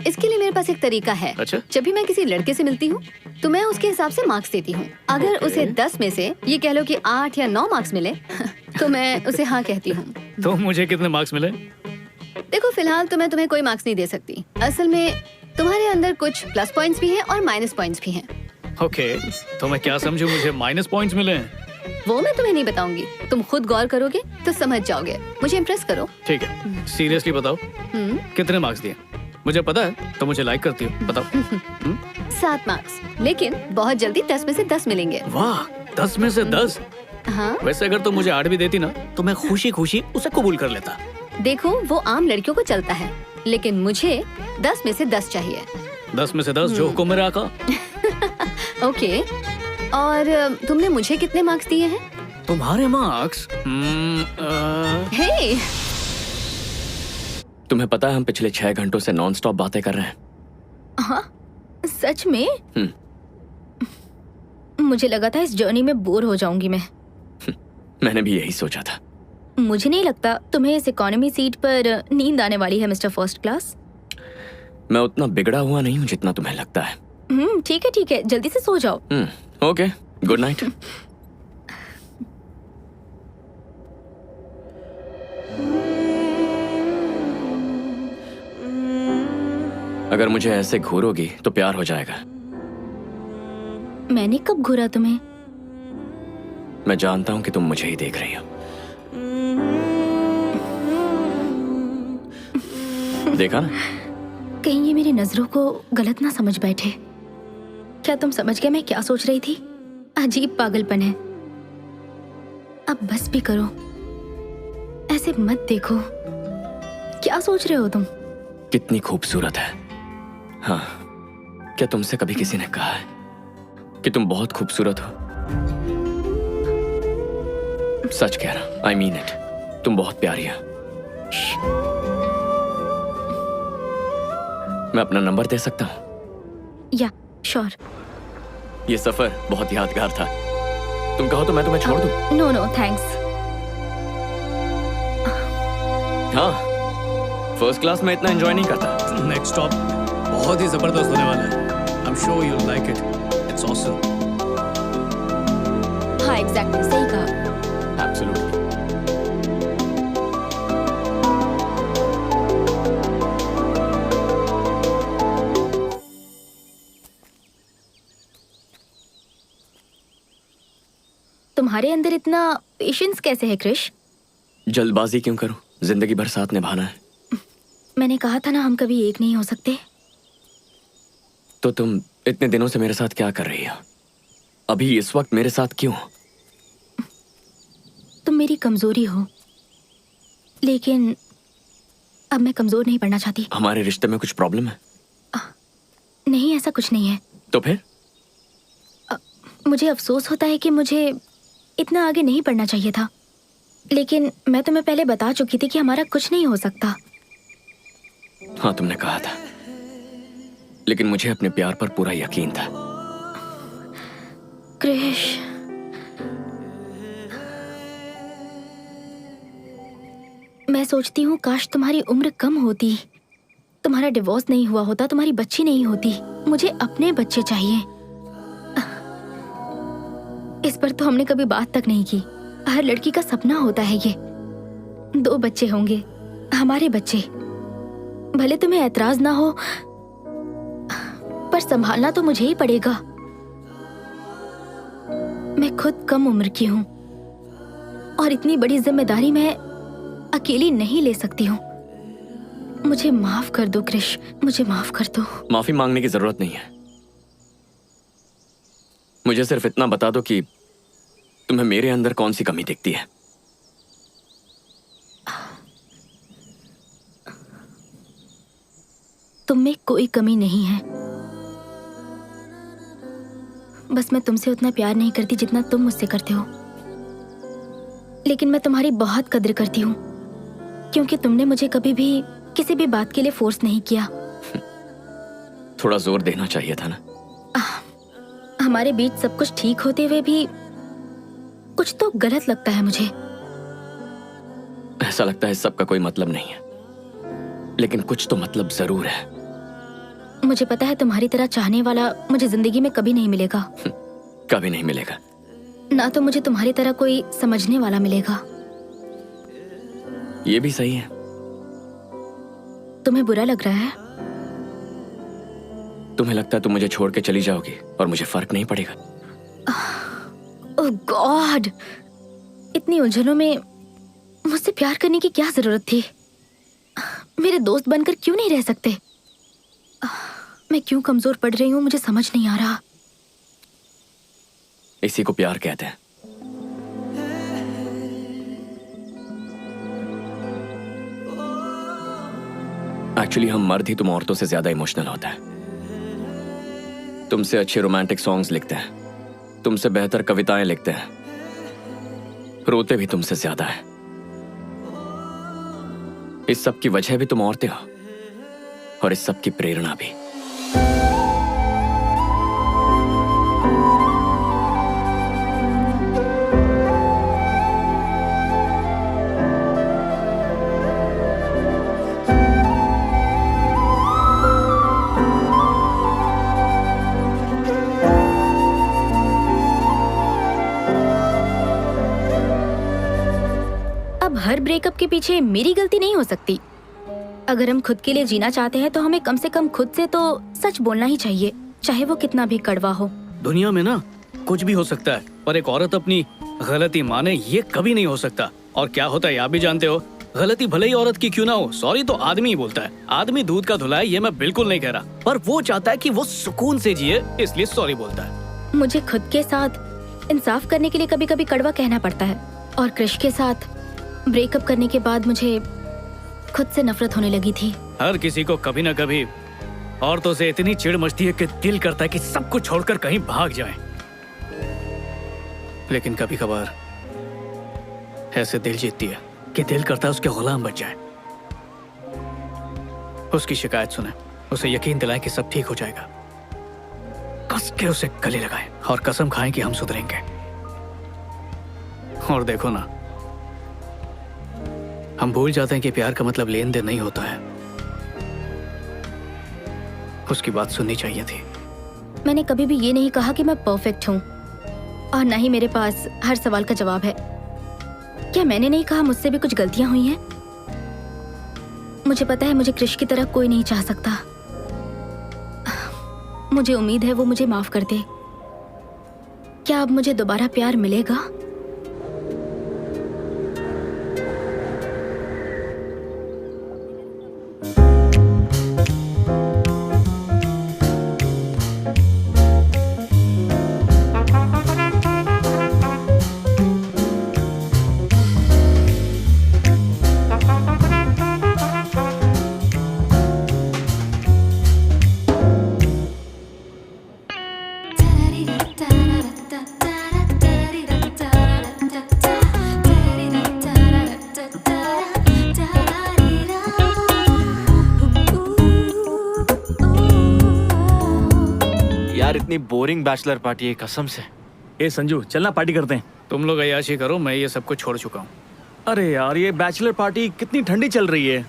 इसके लिए मेरे पास एक तरीका है। अच्छा। जब भी मैं किसी लड़के से मिलती हूँ तो मैं उसके हिसाब से मार्क्स देती हूँ। अगर उसे 10 में से ये कह लो कि 8 या 9 मार्क्स मिले तो मैं उसे हाँ कहती हूँ। तो मुझे कितने मार्क्स मिले? देखो, फिलहाल तो मैं तुम्हें कोई मार्क्स नहीं दे सकती। असल में तुम्हारे अंदर कुछ प्लस पॉइंट्स भी हैं और माइनस पॉइंट्स भी हैं। ओके, तो मैं क्या समझूं मुझे माइनस पॉइंट्स मिले हैं? वो मैं तुम्हें नहीं बताऊंगी, तुम खुद गौर करोगे तो समझ जाओगे। मुझे इम्प्रेस करो। ठीक है, सीरियसली बताओ कितने मार्क्स दिए? मुझे पता है तो मुझे लाइक करती हो, बताओ। 7 मार्क्स, लेकिन बहुत जल्दी 10 में से 10 मिलेंगे। वाह, 10 में से 10? हाँ। वैसे अगर तुम मुझे 8 भी देती ना तो मैं खुशी खुशी उसे कबूल कर लेता। देखो, वो आम लड़कियों को चलता है, लेकिन मुझे 10 में से 10 चाहिए। 10 में से 10 जो हुक्म मेरा आका। ओके, और तुमने मुझे कितने मार्क्स दिए हैं? तुम्हारे मार्क्स? हे, तुम्हें पता है हम पिछले 6 घंटों से नॉन स्टॉप बातें कर रहे हैं। हाँ, सच में? मुझे लगा था इस जर्नी में बोर हो जाऊंगी मैं। मैंने भी यही सोचा था। मुझे नहीं लगता तुम्हें इस इकोनॉमी सीट पर नींद आने वाली है, मिस्टर फर्स्ट क्लास। मैं उतना बिगड़ा हुआ नहीं हूँ जितना तुम्हें लगता है। ठीक है, जल्दी से सो जाओ। Okay, good night. अगर मुझे ऐसे घूरोगी तो प्यार हो जाएगा। मैंने कब घूरा तुम्हें? मैं जानता हूँ कि तुम मुझे ही देख रही हो। देखा ना? कहीं ये मेरी नजरों को गलत ना समझ बैठे। क्या तुम समझ गए मैं क्या सोच रही थी? अजीब पागलपन है। अब बस भी करो, ऐसे मत देखो। क्या सोच रहे हो तुम? कितनी खूबसूरत है। हाँ, क्या तुमसे कभी किसी ने कहा है कि तुम बहुत खूबसूरत हो? सच कह रहा, I mean it। तुम बहुत प्यारी हो। मैं अपना नंबर दे सकता हूँ? या, श्योर। ये सफर बहुत यादगार था। तुम कहो तो मैं तुम्हें छोड़ दूं? No thanks. हाँ, फर्स्ट क्लास में इतना एंजॉय नहीं करता। नेक्स्ट स्टॉप बहुत ही जबरदस्त होने वाला है। I'm sure you'll like it. It's awesome. हाँ, एग्जैक्टली, सही कहा। Absolutely. तुम्हारे अंदर इतना पेशेंस कैसे है क्रिश? जल्दबाजी क्यों करूं? जिंदगी भर साथ निभाना है। मैंने कहा था ना, हम कभी एक नहीं हो सकते। तो तुम इतने दिनों से मेरे साथ क्या कर रही हो? अभी इस वक्त मेरे साथ क्यों? तुम मेरी कमजोरी हो, लेकिन अब मैं कमजोर नहीं पड़ना चाहती। हमारे रिश्ते में कुछ प्रॉब्लम है? नहीं, ऐसा कुछ नहीं है। तो फिर? मुझे अफसोस होता है कि मुझे इतना आगे नहीं बढ़ना चाहिए था, लेकिन मैं तुम्हें पहले बता चुकी थी कि हमारा कुछ नहीं हो सकता। हाँ, तुमने कहा था, लेकिन मुझे अपने प्यार पर पूरा यकीन था। क्रिश, मैं सोचती हूँ काश तुम्हारी उम्र कम होती, तुम्हारा डिवोर्स नहीं हुआ होता, तुम्हारी बच्ची नहीं होती। मुझे अपने बच्चे चाहिए। इस पर तो हमने कभी बात तक नहीं की। हर लड़की का सपना होता है ये, 2 बच्चे होंगे, हमारे बच्चे। भले तुम्हें ऐतराज ना हो, पर संभालना तो मुझे ही पड़ेगा। मैं खुद कम उम्र की हूँ और इतनी बड़ी जिम्मेदारी मैं अकेली नहीं ले सकती हूँ। मुझे माफ कर दो क्रिश, मुझे माफ कर दो। माफी मांगने की जरूरत नहीं है। मुझे सिर्फ इतना बता दो कि तुम्हें मेरे अंदर कौन सी कमी दिखती है। तुम में कोई कमी नहीं है, बस मैं तुमसे उतना प्यार नहीं करती जितना तुम मुझसे करते हो। लेकिन मैं तुम्हारी बहुत कद्र करती हूँ, क्योंकि तुमने मुझे कभी भी किसी भी बात के लिए फोर्स नहीं किया। थोड़ा जोर देना चाहिए था ना। हमारे बीच सब कुछ ठीक होते हुए भी कुछ तो गलत लगता है मुझे। ऐसा लगता है सबका कोई मतलब नहीं है, लेकिन कुछ तो मतलब जरूर है। मुझे पता है तुम्हारी तरह चाहने वाला मुझे जिंदगी में कभी नहीं मिलेगा। कभी नहीं मिलेगा। ना तो मुझे तुम्हारी तरह कोई समझने वाला मिलेगा। ये भी सही है। तुम्हें बुरा लग रहा है? तुम्हें लगता है तुम मुझे छोड़ के चली जाओगी और मुझे फर्क नहीं पड़ेगा? ओह गॉड, इतनी उलझनों में मुझसे प्यार करने की क्या जरूरत थी? मेरे दोस्त बनकर क्यों नहीं रह सकते? मैं क्यों कमजोर पड़ रही हूँ, मुझे समझ नहीं आ रहा। इसी को प्यार कहते हैं। एक्चुअली हम मर्द ही तुम औरतों से ज्यादा इमोशनल होता है। तुमसे अच्छे रोमांटिक सॉन्ग्स लिखते हैं, तुमसे बेहतर कविताएं लिखते हैं, रोते भी तुमसे ज्यादा है। इस सब की वजह भी तुम औरतें हो और इस सब की प्रेरणा भी। हर ब्रेकअप के पीछे मेरी गलती नहीं हो सकती। अगर हम खुद के लिए जीना चाहते हैं तो हमें कम से कम खुद से तो सच बोलना ही चाहिए, चाहे वो कितना भी कड़वा हो। दुनिया में ना कुछ भी हो सकता है, पर एक औरत अपनी गलती माने ये कभी नहीं हो सकता। और क्या होता है आप भी जानते हो, गलती भले ही औरत की क्यों ना हो, सॉरी तो आदमी ही बोलता है। आदमी दूध का धुला है, ये मैं बिल्कुल नहीं कह रहा, पर वो चाहता है कि वो सुकून से जिए, इसलिए सॉरी बोलता है। मुझे खुद के साथ इंसाफ करने के लिए कभी कभी कड़वा कहना पड़ता है, और क्रिश के साथ ब्रेकअप करने के बाद मुझे खुद से नफरत होने लगी थी। हर किसी को कभी ना कभी औरतों से इतनी चिढ़ मचती है कि दिल करता है कि सब कुछ छोड़कर कहीं भाग जाएं। लेकिन कभी कभार ऐसे दिल जीतती है कि दिल करता है उसके गुलाम बच जाए। उसकी शिकायत सुने, उसे यकीन दिलाएं कि सब ठीक हो जाएगा, कस के उसे गले लगाएं और कसम खाएं कि हम सुधरेंगे। और देखो ना, हम भूल जाते हैं कि प्यार का मतलब लेन देन नहीं होता है। उसकी बात सुननी चाहिए थी। मैंने कभी भी ये नहीं कहा कि मैं परफेक्ट हूँ, और ना ही मेरे पास हर सवाल का जवाब है। क्या मैंने नहीं कहा मुझसे भी कुछ गलतियां हुई हैं? मुझे पता है मुझे क्रिश की तरह कोई नहीं चाह सकता। मुझे उम्मीद है वो मुझे माफ कर दे। क्या अब मुझे दोबारा प्यार मिलेगा? कितनी बोरिंग बैचलर पार्टी है कसम से। ए संजू चलना पार्टी करते हैं। तुम लोग अय्याशी करो, मैं ये सब कुछ छोड़ चुका हूँ। अरे यार ये बैचलर पार्टी कितनी ठंडी चल रही है।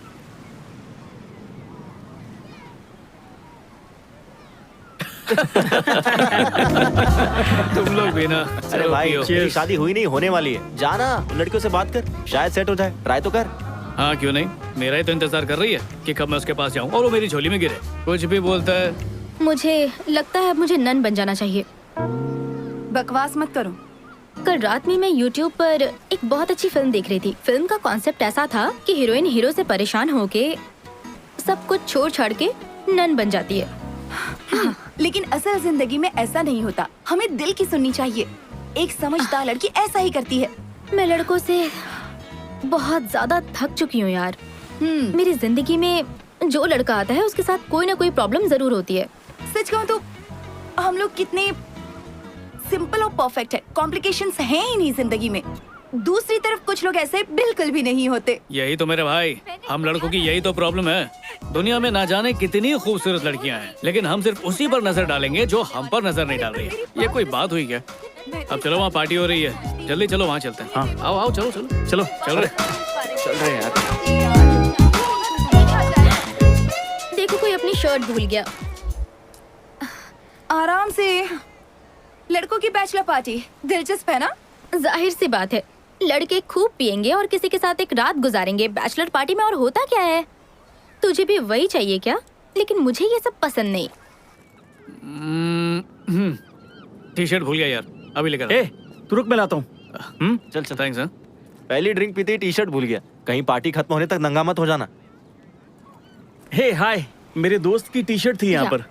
तुम लोग भी ना। अरे चलो भाई पियो। तेरी शादी हुई नहीं, होने वाली है। जाना लड़कियों से बात कर, शायद सेट हो जाए। ट्राई तो कर। हाँ क्यों नहीं, मेरा ही तो इंतजार कर रही है कि कब मैं उसके पास जाऊँ और वो मेरी झोली में गिरे। कुछ भी बोलता है। मुझे लगता है अब मुझे नन बन जाना चाहिए। बकवास मत करो। कल रात में मैं YouTube पर एक बहुत अच्छी फिल्म देख रही थी। फिल्म का कॉन्सेप्ट ऐसा था कि हीरोइन हीरो से परेशान होके सब कुछ छोड़ छाड़ के नन बन जाती है। लेकिन असल जिंदगी में ऐसा नहीं होता। हमें दिल की सुननी चाहिए। एक समझदार लड़की ऐसा ही करती है। मैं लड़कों से बहुत ज्यादा थक चुकी हूँ यार। मेरी जिंदगी में जो लड़का आता है उसके साथ कोई ना कोई प्रॉब्लम जरूर होती है। सच कहूँ तो हम लोग कितने सिंपल और परफेक्ट है, कॉम्प्लिकेशंस हैं ही नहीं जिंदगी में। दूसरी तरफ कुछ लोग ऐसे बिल्कुल भी नहीं होते। यही तो मेरे भाई, हम लड़कों की यही तो प्रॉब्लम है। दुनिया में ना जाने कितनी खूबसूरत लड़कियां हैं, लेकिन हम सिर्फ उसी पर नजर डालेंगे जो हम पर नजर नहीं डाल रही है। ये कोई बात हुई क्या? अब चलो, वहाँ पार्टी हो रही है, जल्दी चलो वहाँ चलते हैं। हाँ। आओ आओ, चलो चलो चलो चल रहे। चल रहे हैं यार। देखो कोई अपनी शर्ट भूल गया। आराम से। लड़कों की बैचलर पार्टी दिलचस्प है ना? जाहिर सी बात है, लड़के खूब पियेंगे और किसी के साथ एक रात गुजारेंगे बैचलर पार्टी में। और होता क्या है, तुझे भी वही चाहिए क्या? लेकिन मुझे ये सब पसंद नहीं। टी शर्ट भूल गया यार, अभी लेकर ए तू रुक, मैं लाता हूँ। चल चल। थैंक्स। हाँ पहली ड्रिंक पीते ही टी शर्ट भूल गया। कहीं पार्टी खत्म होने तक नंगा मत हो जाना। हे हाय, मेरे दोस्त की टी शर्ट थी यहाँ या। पर।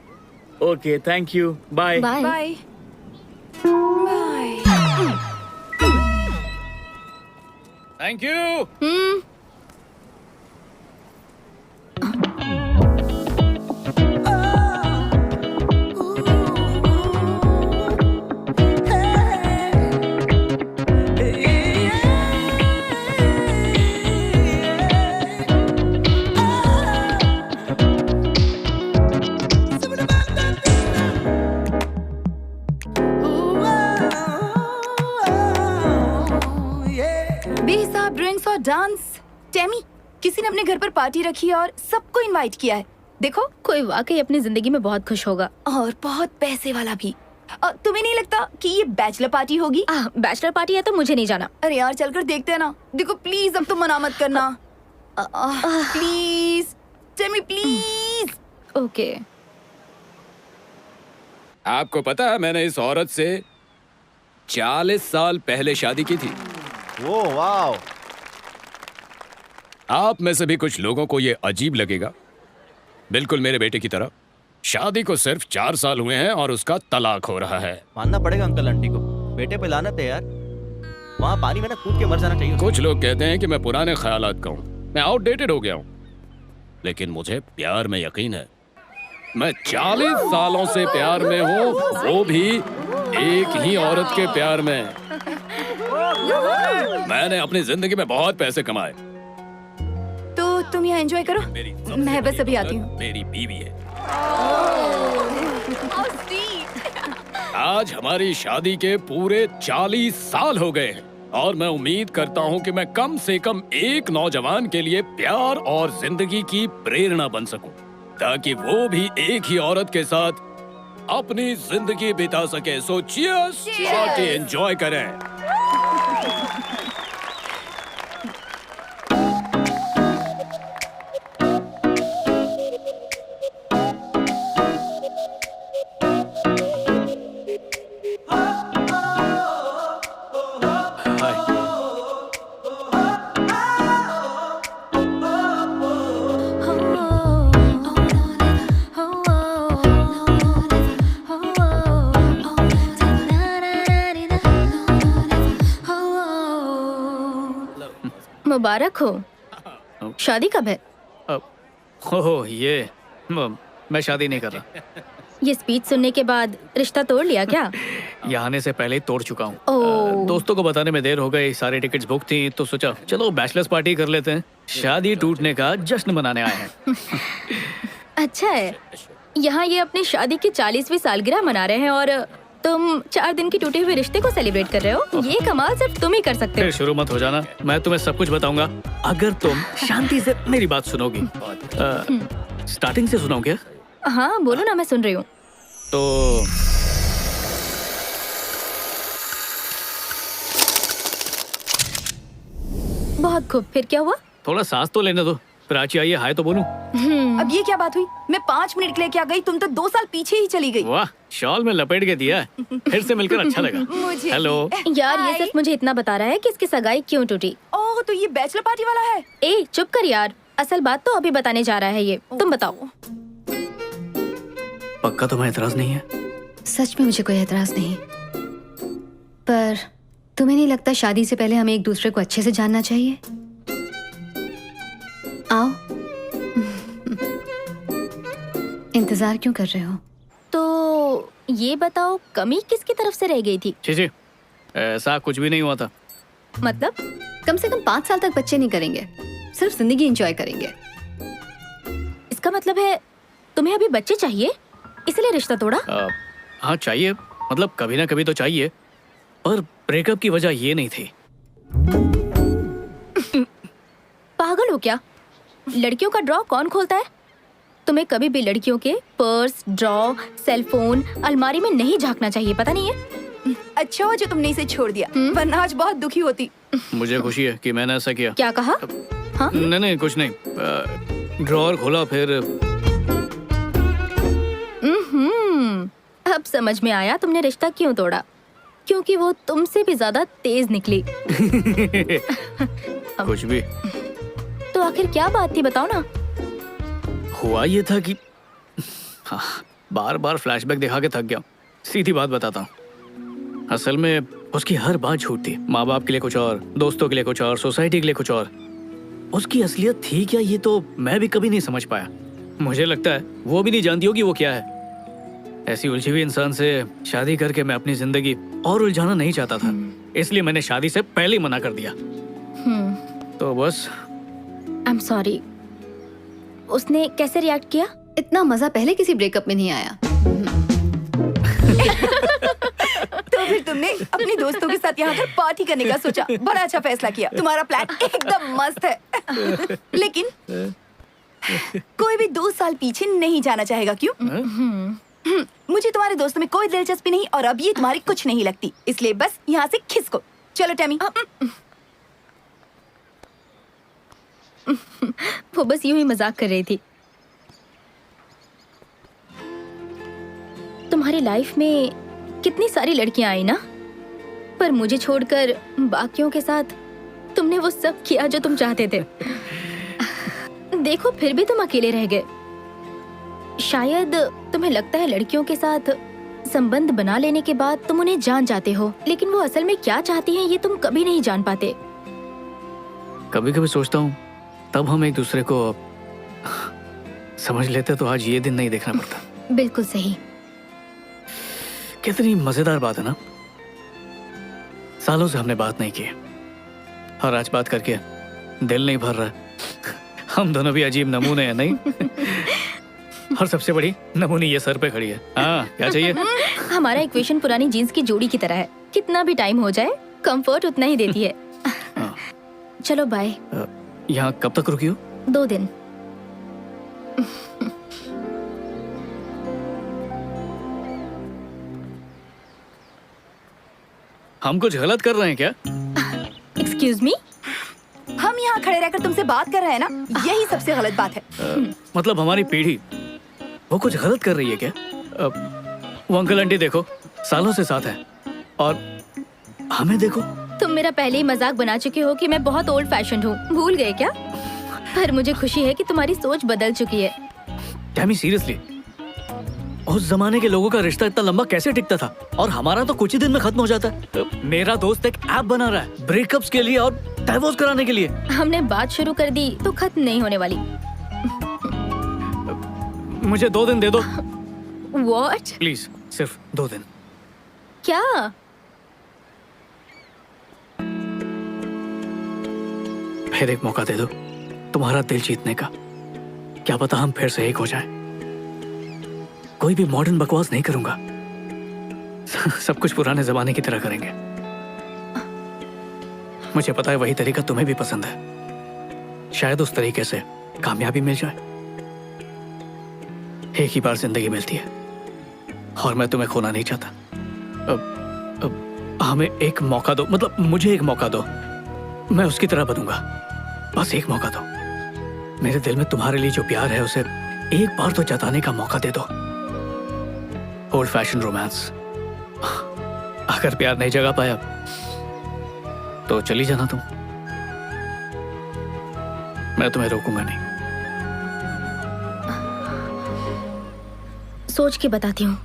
Okay thank you, bye. Bye. Bye. Thank you. बेहिसाब ड्रिंक्स और डांस। टेमी, किसी ने अपने घर पर पार्टी रखी है और सबको इनवाइट किया है। देखो, कोई वाकई अपनी जिंदगी में बहुत खुश होगा। और बहुत पैसे वाला भी। तुम्हें नहीं लगता कि ये बैचलर पार्टी होगी? बैचलर पार्टी है तो मुझे नहीं जाना। अरे यार चलकर देखते हैं ना। देखो प्लीज, अब तो मना मत करना। Please Temi, please. ओके। आपको पता है मैंने इस औरत से 40 साल पहले शादी की थी। वो वाओ। आप में से भी कुछ लोगों को ये अजीब लगेगा, बिल्कुल मेरे बेटे की तरह। शादी को सिर्फ 4 साल हुए हैं और उसका तलाक हो रहा है। मानना पड़ेगा अंकल आंटी को, बेटे पे लानत है यार। वहाँ पानी में ना कूद के मर जाना चाहिए। कुछ लोग कहते हैं कि मैं पुराने ख्यालात का हूँ, मैं आउटडेटेड हो गया हूँ, लेकिन मुझे प्यार में यकीन है। मैं 40 सालों से प्यार में हूँ, वो भी एक ही औरत के प्यार में। मैंने अपनी जिंदगी में बहुत पैसे कमाए। तो तुम यहाँ एंजॉय करो, मैं बस अभी आती हूँ। मेरी बीवी है। आज हमारी शादी के पूरे 40 साल हो गए हैं और मैं उम्मीद करता हूँ कि मैं कम से कम एक नौजवान के लिए प्यार और जिंदगी की प्रेरणा बन सकूं, ताकि वो भी एक ही औरत के साथ अपनी जिंदगी बिता सके। सो चीयर्स, पार्टी एंजॉय करें। मुबारक हो। शादी कब है? ओह ये मैं शादी नहीं कर रहा। ये स्पीच सुनने के बाद रिश्ता तोड़ लिया क्या? यहाँ आने से पहले ही तोड़ चुका हूँ। ओह। दोस्तों को बताने में देर हो गई, सारी टिकट्स बुक थी, तो सोचा चलो बैचलर्स पार्टी कर लेते हैं। शादी टूटने का जश्न मनाने आए हैं। अच्छा है। यहाँ ये अपनी शादी की 40वीं सालगिरह मना रहे हैं और तुम 4 दिन की टूटे हुए रिश्ते को सेलिब्रेट कर रहे हो। ये कमाल सिर्फ तुम ही कर सकते फिर हो। शुरू मत हो जाना, मैं तुम्हें सब कुछ बताऊंगा अगर तुम शांति से मेरी बात सुनोगी। स्टार्टिंग से सुनाओ क्या? हाँ बोलो ना, मैं सुन रही हूँ। तो बहुत खूब, फिर क्या हुआ? थोड़ा सांस तो लेने दो, प्राची आई है, हाय तो बोलूं। अब ये क्या बात हुई? मैं 5 मिनट के लिए क्या गई, तुम तो 2 साल पीछे ही चली गई। वाह, शॉल में लपेट के दिया है। फिर से मिलकर अच्छा लगा। मुझे हेलो। यार ये हाय। सिर्फ मुझे इतना बता रहा है कि इसकी सगाई क्यों टूटी। ओह, तो ये बैचलर पार्टी वाला है। ए चुप कर यार, असल बात तो अभी बताने जा रहा है ये। तुम बताओ। पक्का तुम्हें एतराज नहीं है? सच में मुझे कोई एतराज नहीं, पर तुम्हें नहीं लगता शादी से पहले हमें एक दूसरे को अच्छे से जानना चाहिए? आओ। इंतजार क्यों कर रहे हो? तो ये बताओ, कमी किसकी तरफ से रह गई थी? जी ऐसा कुछ भी नहीं हुआ था। मतलब? कम से कम 5 साल तक बच्चे नहीं करेंगे, सिर्फ जिंदगी एंजॉय करेंगे। इसका मतलब है तुम्हें अभी बच्चे चाहिए, इसलिए रिश्ता तोड़ा? हाँ चाहिए, मतलब कभी ना कभी तो चाहिए, पर ब्रेकअप की वजह ये नहीं थी। पागल हो क्या? लड़कियों का ड्रॉ कौन खोलता है? तुम्हें कभी भी लड़कियों के पर्स, ड्रॉ, सेलफोन, अलमारी में नहीं झांकना चाहिए, पता नहीं है? अच्छा हुआ जो तुमने इसे छोड़ दिया, वरना आज बहुत दुखी होती। मुझे खुशी है कि मैंने ऐसा किया। क्या कहा? हाँ? नहीं कुछ नहीं। ड्रॉअर खोला फिर। अब समझ में आया तुमने रिश्ता क्यों तोड़ा, क्योंकि वो तुमसे भी ज्यादा तेज निकली। कुछ भी। तो आखिर क्या बात थी, बताओ ना। हुआ ये था कि हाँ, बार बार फ्लैशबैक दिखा के थक गया। सीधी बात बताता हूँ, असल में उसकी हर बात झूठ थी। माँ बाप के लिए कुछ और, दोस्तों के लिए कुछ और, सोसाइटी के लिए कुछ और। उसकी असलियत थी क्या, ये तो मैं भी कभी नहीं समझ पाया। मुझे लगता है वो भी नहीं जानती होगी वो क्या है। ऐसी उलझी हुई इंसान से शादी करके मैं अपनी जिंदगी और उलझाना नहीं चाहता था, इसलिए मैंने शादी से पहले ही मना कर दिया। तो बस। I am sorry. उसने कैसे रिएक्ट किया? इतना मजा पहले किसी ब्रेकअप में नहीं आया। तो फिर तुमने अपने दोस्तों के साथ यहाँ पर पार्टी करने का सोचा। बड़ा अच्छा फैसला किया, तुम्हारा प्लान एकदम मस्त है। लेकिन कोई भी 2 साल पीछे नहीं जाना चाहेगा, क्यों? मुझे तुम्हारे दोस्तों में कोई दिलचस्पी नहीं और अब ये तुम्हारी कुछ नहीं लगती, इसलिए बस यहाँ से खिसको। चलो टैमी। वो बस यूं ही मजाक कर रही थी। तुम्हारी लाइफ में कितनी सारी लड़कियां आई ना, पर मुझे छोड़कर बाकियों के साथ तुमने वो सब किया जो तुम चाहते थे। देखो फिर भी तुम अकेले रह गए। शायद तुम्हें लगता है लड़कियों के साथ संबंध बना लेने के बाद तुम उन्हें जान जाते हो, लेकिन वो असल में क्या चाहती हैं ये तुम कभी नहीं जान पाते। कभी कभी सोचता हूँ तब हम एक दूसरे को समझ लेते तो आज ये दिन नहीं देखना पड़ता। बिल्कुल सही। कितनी मजेदार बात है ना, सालों से हमने बात नहीं की और आज बात करके दिल नहीं भर रहा। हम दोनों भी अजीब नमूने हैं, नहीं? और सबसे बड़ी नमूनी ये सर पे खड़ी है। हाँ, क्या चाहिए? हमारा इक्वेशन पुरानी जीन्स की जोड़ी की तरह है, कितना भी टाइम हो जाए कंफर्ट उतना ही देती है। चलो बाय। यहाँ कब तक रुकी हो? 2 दिन। हम कुछ गलत कर रहे हैं क्या? Excuse me? हम यहाँ खड़े रहकर तुमसे बात कर रहे हैं ना, यही सबसे गलत बात है। मतलब हमारी पीढ़ी वो कुछ गलत कर रही है क्या? वो अंकल आंटी देखो सालों से साथ हैं और हमें देखो। तुम मेरा पहले ही मजाक बना चुके हो कि मैं बहुत ओल्ड फैशन्ड हूँ, भूल गए क्या? पर मुझे खुशी है कि तुम्हारी सोच बदल चुकी है। टैमी सीरियसली, उस जमाने के लोगों का रिश्ता इतना लंबा कैसे टिकता था और हमारा तो कुछ ही दिन में खत्म हो जाता है। मेरा दोस्त एक ऐप बना रहा है ब्रेकअप्स के लिए और डाइवोर्स कराने के लिए। हमने बात शुरू कर दी तो खत्म नहीं होने वाली। मुझे 2 दिन दे दो। What? प्लीज, सिर्फ 2 दिन। क्या? फिर एक मौका दे दो तुम्हारा दिल जीतने का। क्या पता हम फिर से एक हो जाएं। कोई भी मॉडर्न बकवास नहीं करूंगा। सब कुछ पुराने जमाने की तरह करेंगे। मुझे पता है वही तरीका तुम्हें भी पसंद है। शायद उस तरीके से कामयाबी मिल जाए। एक ही बार जिंदगी मिलती है और मैं तुम्हें खोना नहीं चाहता। अब हमें एक मौका दो, मतलब मुझे एक मौका दो। मैं उसकी तरह बनूंगा। बस एक मौका दो। मेरे दिल में तुम्हारे लिए जो प्यार है उसे एक बार तो जताने का मौका दे दो। Old fashion romance. अगर प्यार नहीं जगा पाया तो चली जाना तुम। मैं तुम्हें रोकूंगा नहीं। सोच के बताती हूँ।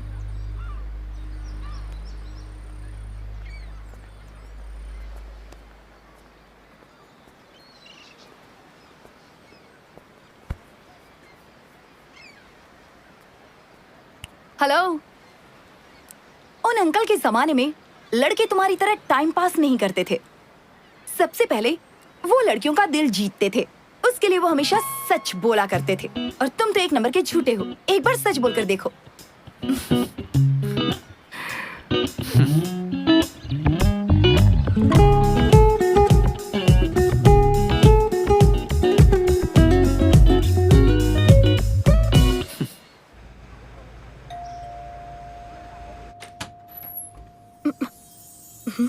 हेलो। उन अंकल के जमाने में लड़के तुम्हारी तरह टाइम पास नहीं करते थे। सबसे पहले वो लड़कियों का दिल जीतते थे। उसके लिए वो हमेशा सच बोला करते थे। और तुम तो एक नंबर के झूठे हो। एक बार सच बोलकर देखो।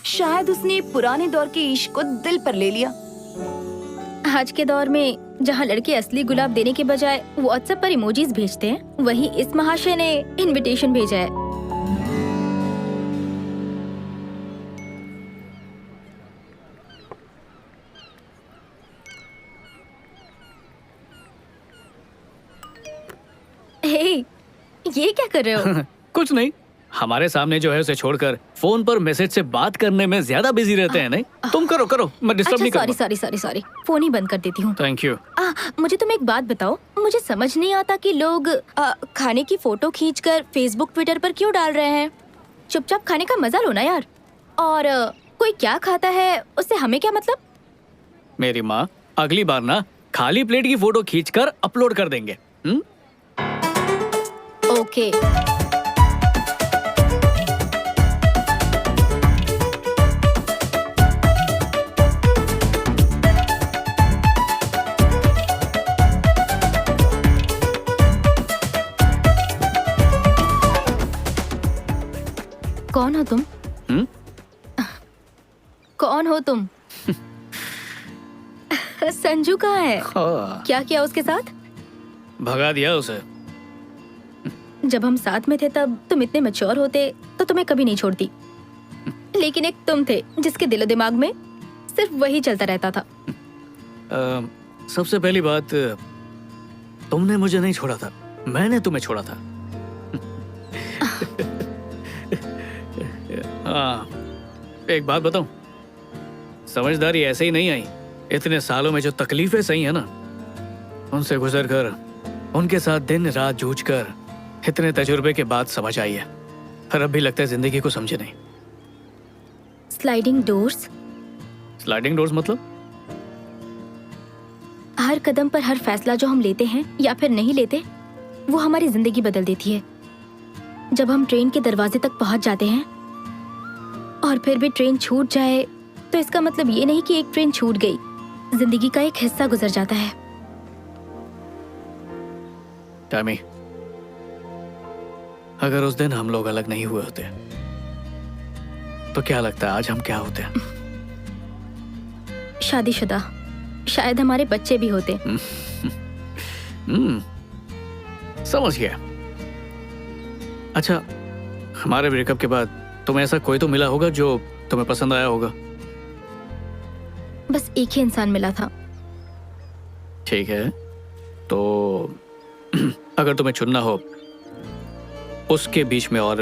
शायद उसने पुराने दौर के इश्क को दिल पर ले लिया। आज के दौर में जहाँ लड़के असली गुलाब देने के बजाय व्हाट्सएप पर इमोजीज भेजते हैं, वही इस महाशय ने इनविटेशन भेजा है। हे, ये क्या कर रहे हो? कुछ नहीं। हमारे सामने जो है उसे छोड़कर फोन पर मैसेज से बात करने में ज्यादा बिजी रहते हैं। नहीं, तुम करो करो, मैं डिस्टर्ब नहीं अच्छा, करूंगा। सॉरी, फोन ही बंद कर देती हूँ। Thank you. मुझे तुम एक बात बताओ। मुझे समझ नहीं आता कि लोग खाने की फोटो खींचकर फेसबुक ट्विटर पर क्यों डाल रहे हैं। चुपचाप खाने का मजा लो ना यार। और कोई क्या खाता है उससे हमें क्या मतलब। मेरी माँ अगली बार ना खाली प्लेट की फोटो खींचकर अपलोड कर देंगे। ओके। कौन हो तुम? कौन हो तुम? संजू कहाँ है? क्या किया उसके साथ? भगा दिया उसे। जब हम साथ में थे तब तुम इतने मैच्योर होते तो तुम्हें कभी नहीं छोड़ती। लेकिन एक तुम थे जिसके दिलो दिमाग में सिर्फ वही चलता रहता था। सबसे पहली बात, तुमने मुझे नहीं छोड़ा था, मैंने तुम्हें छोड़ा था। एक बात बताऊं, समझदारी ऐसे ही नहीं आई। इतने सालों में जो तकलीफें सही है ना, उनसे गुजर कर, उनके साथ दिन रात जूझ कर, इतने तजुर्बे के बाद समझ आई है। पर अब भी लगता है जिंदगी को समझे नहीं। Sliding doors? स्लाइडिंग डोर्स मतलब? हर कदम पर हर फैसला जो हम लेते हैं या फिर नहीं लेते, वो हमारी जिंदगी बदल देती है। जब हम ट्रेन के दरवाजे तक पहुंच जाते हैं और फिर भी ट्रेन छूट जाए, तो इसका मतलब ये नहीं कि एक ट्रेन छूट गई, जिंदगी का एक हिस्सा गुजर जाता है। टैमी, अगर उस दिन हम लोग अलग नहीं हुए होते तो क्या लगता है आज हम क्या होते हैं? शादीशुदा। शायद हमारे बच्चे भी होते। समझ गया। अच्छा, हमारे ब्रेकअप के बाद तुम्हें ऐसा कोई तो मिला होगा जो तुम्हें पसंद आया होगा? बस एक ही इंसान मिला था। ठीक है, तो अगर तुम्हें चुनना हो उसके बीच में और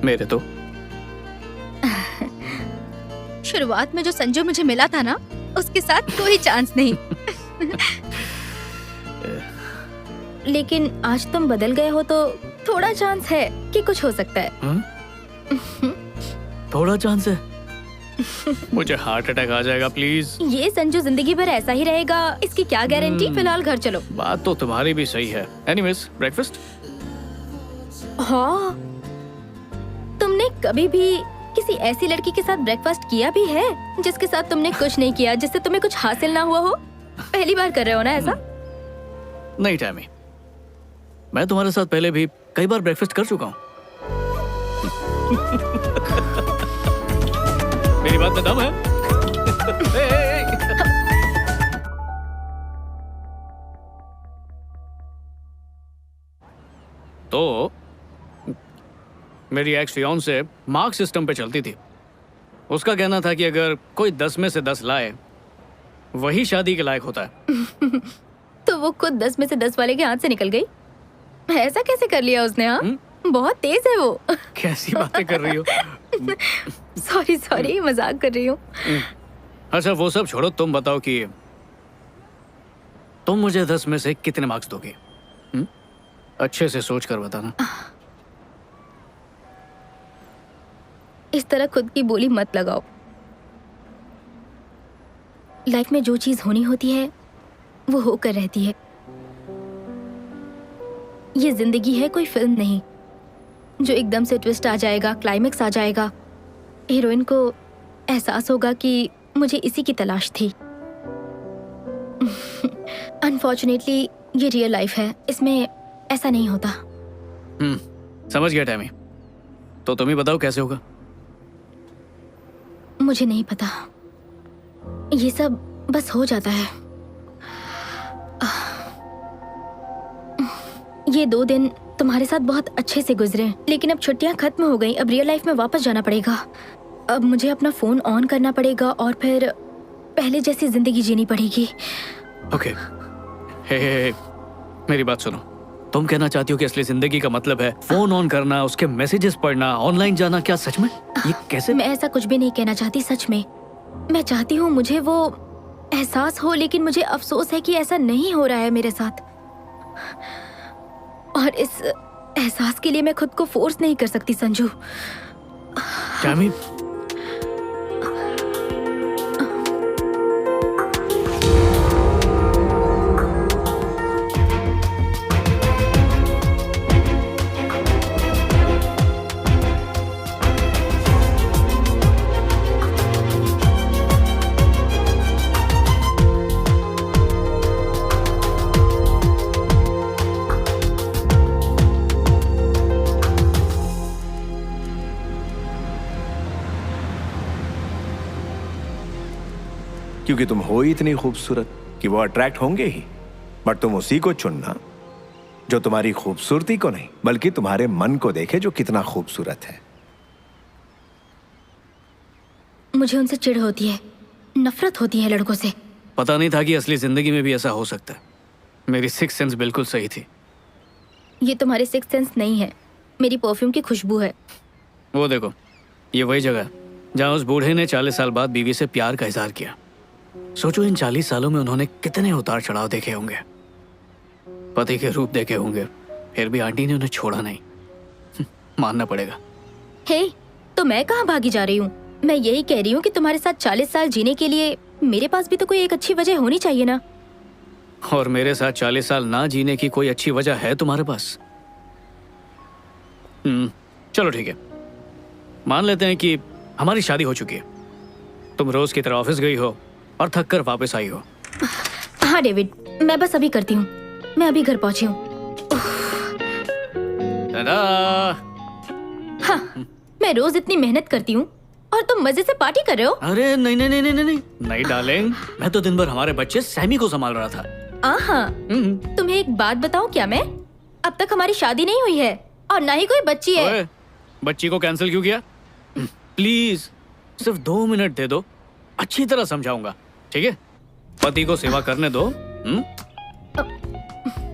मेरे, तो शुरुआत में जो संजू मुझे मिला था ना, उसके साथ कोई चांस नहीं। लेकिन आज तुम बदल गए हो तो थोड़ा चांस है कि कुछ हो सकता है। थोड़ा चांस है? मुझे हार्ट अटैक आ जाएगा प्लीज। ये संजू जिंदगी भर ऐसा ही रहेगा, इसकी क्या गारंटी। फिलहाल घर चलो। बात तो तुम्हारी भी सही है। Anyways, breakfast? हाँ, तुमने कभी भी किसी ऐसी लड़की के साथ ब्रेकफास्ट किया भी है जिसके साथ तुमने कुछ नहीं किया, जिससे तुम्हें कुछ हासिल ना हुआ हो? पहली बार कर रहे हो ना ऐसा? नहीं टैमी, मैं तुम्हारे साथ पहले भी कई बार ब्रेकफास्ट कर चुका हूँ। मेरी बात में दम है। तो मेरी एक्स फियांसे मार्क सिस्टम पे चलती थी। उसका कहना था कि अगर कोई 10 में से 10 लाए वही शादी के लायक होता है। तो वो खुद 10 में से 10 वाले के हाथ से निकल गई। ऐसा कैसे कर लिया उसने? हाँ, बहुत तेज है वो। कैसी बातें कर रही हो? सॉरी मजाक कर रही हूँ। अच्छा वो सब छोड़ो, तुम बताओ कि तुम मुझे 10 में से कितने मार्क्स दोगे? अच्छे से सोच कर बताना। इस तरह खुद की बोली मत लगाओ। लाइफ में जो चीज होनी होती है वो होकर रहती है। ये जिंदगी है, कोई फिल्म नहीं जो एकदम से ट्विस्ट आ जाएगा, क्लाइमेक्स आ जाएगा, हीरोइन को एहसास होगा कि मुझे इसी की तलाश थी। अनफॉर्चुनेटली ये रियल लाइफ है, इसमें ऐसा नहीं होता। समझ गया टैमी। तो तुम ही बताओ कैसे होगा? मुझे नहीं पता, ये सब बस हो जाता है। ये 2 दिन तुम्हारे साथ बहुत अच्छे से गुजरे, लेकिन अब छुट्टियां खत्म हो गई। अब रियल लाइफ में वापस जाना पड़ेगा। अब मुझे अपना फोन ऑन करना पड़ेगा और फिर पहले जैसी जिंदगी जीनी पड़ेगी। ओके। हे, मेरी बात सुनो। तुम कहना चाहती हो कि असली जिंदगी का मतलब है फोन ऑन करना, उसके मैसेजेस पढ़ना, ऑनलाइन जाना? क्या सच में? ये कैसे? मैं ऐसा कुछ भी नहीं कहना चाहती, सच में। मैं चाहती हूँ मुझे वो एहसास हो, लेकिन मुझे अफसोस है कि ऐसा नहीं हो रहा है मेरे साथ। और इस एहसास के लिए मैं खुद को फोर्स नहीं कर सकती संजू। टैमी, क्योंकि तुम हो ही इतनी खूबसूरत कि वो अट्रैक्ट होंगे ही। बट तुम उसी को चुनना जो तुम्हारी खूबसूरती को नहीं बल्कि तुम्हारे मन को देखे जो कितना खूबसूरत है। मुझे उनसे चिढ़ होती है, नफरत होती है लड़कों से। पता नहीं था कि असली जिंदगी में भी ऐसा हो सकता है। मेरी सिक्स सेंस बिल्कुल सही थी। ये तुम्हारे सिक्स सेंस नहीं है, मेरी परफ्यूम की खुशबू है। वो देखो, ये वही जगह है जहाँ उस बूढ़े ने 40 साल बाद बीवी से प्यार का इजहार किया। सोचो इन 40 सालों में उन्होंने कितने उतार चढ़ाव देखे होंगे, पति के रूप देखे होंगे, फिर भी आंटी ने उन्हें छोड़ा नहीं। मानना पड़ेगा। हे, तो मैं कहाँ भागी जा रही हूँ? मैं यही कह रही हूँ कि तुम्हारे साथ 40 साल जीने के लिए मेरे पास भी तो कोई एक अच्छी वजह होनी चाहिए ना। और मेरे साथ 40 साल ना जीने की कोई अच्छी वजह है तुम्हारे पास? चलो ठीक है, मान लेते हैं कि हमारी शादी हो चुकी है। तुम रोज की तरह ऑफिस गई हो और थक कर वापस आई हो। हाँ डेविड, मैं बस अभी करती हूँ। मैं अभी घर पहुंची हूँ। हाँ, मैं रोज इतनी मेहनत करती हूँ और तुम मजे से पार्टी कर रहे हो। अरे नहीं नहीं नहीं नहीं नहीं नहीं डार्लिंग, मैं तो दिन भर हमारे बच्चे सैमी को संभाल रहा था। हाँ, तुम्हें एक बात बताऊं क्या? मैं अब तक हमारी शादी नहीं हुई है और ना ही कोई बच्ची है। ओए, बच्ची को कैंसिल क्यों किया? प्लीज सिर्फ 2 मिनट दे दो, अच्छी तरह समझाऊंगा, ठीक है? पति को सेवा करने दो।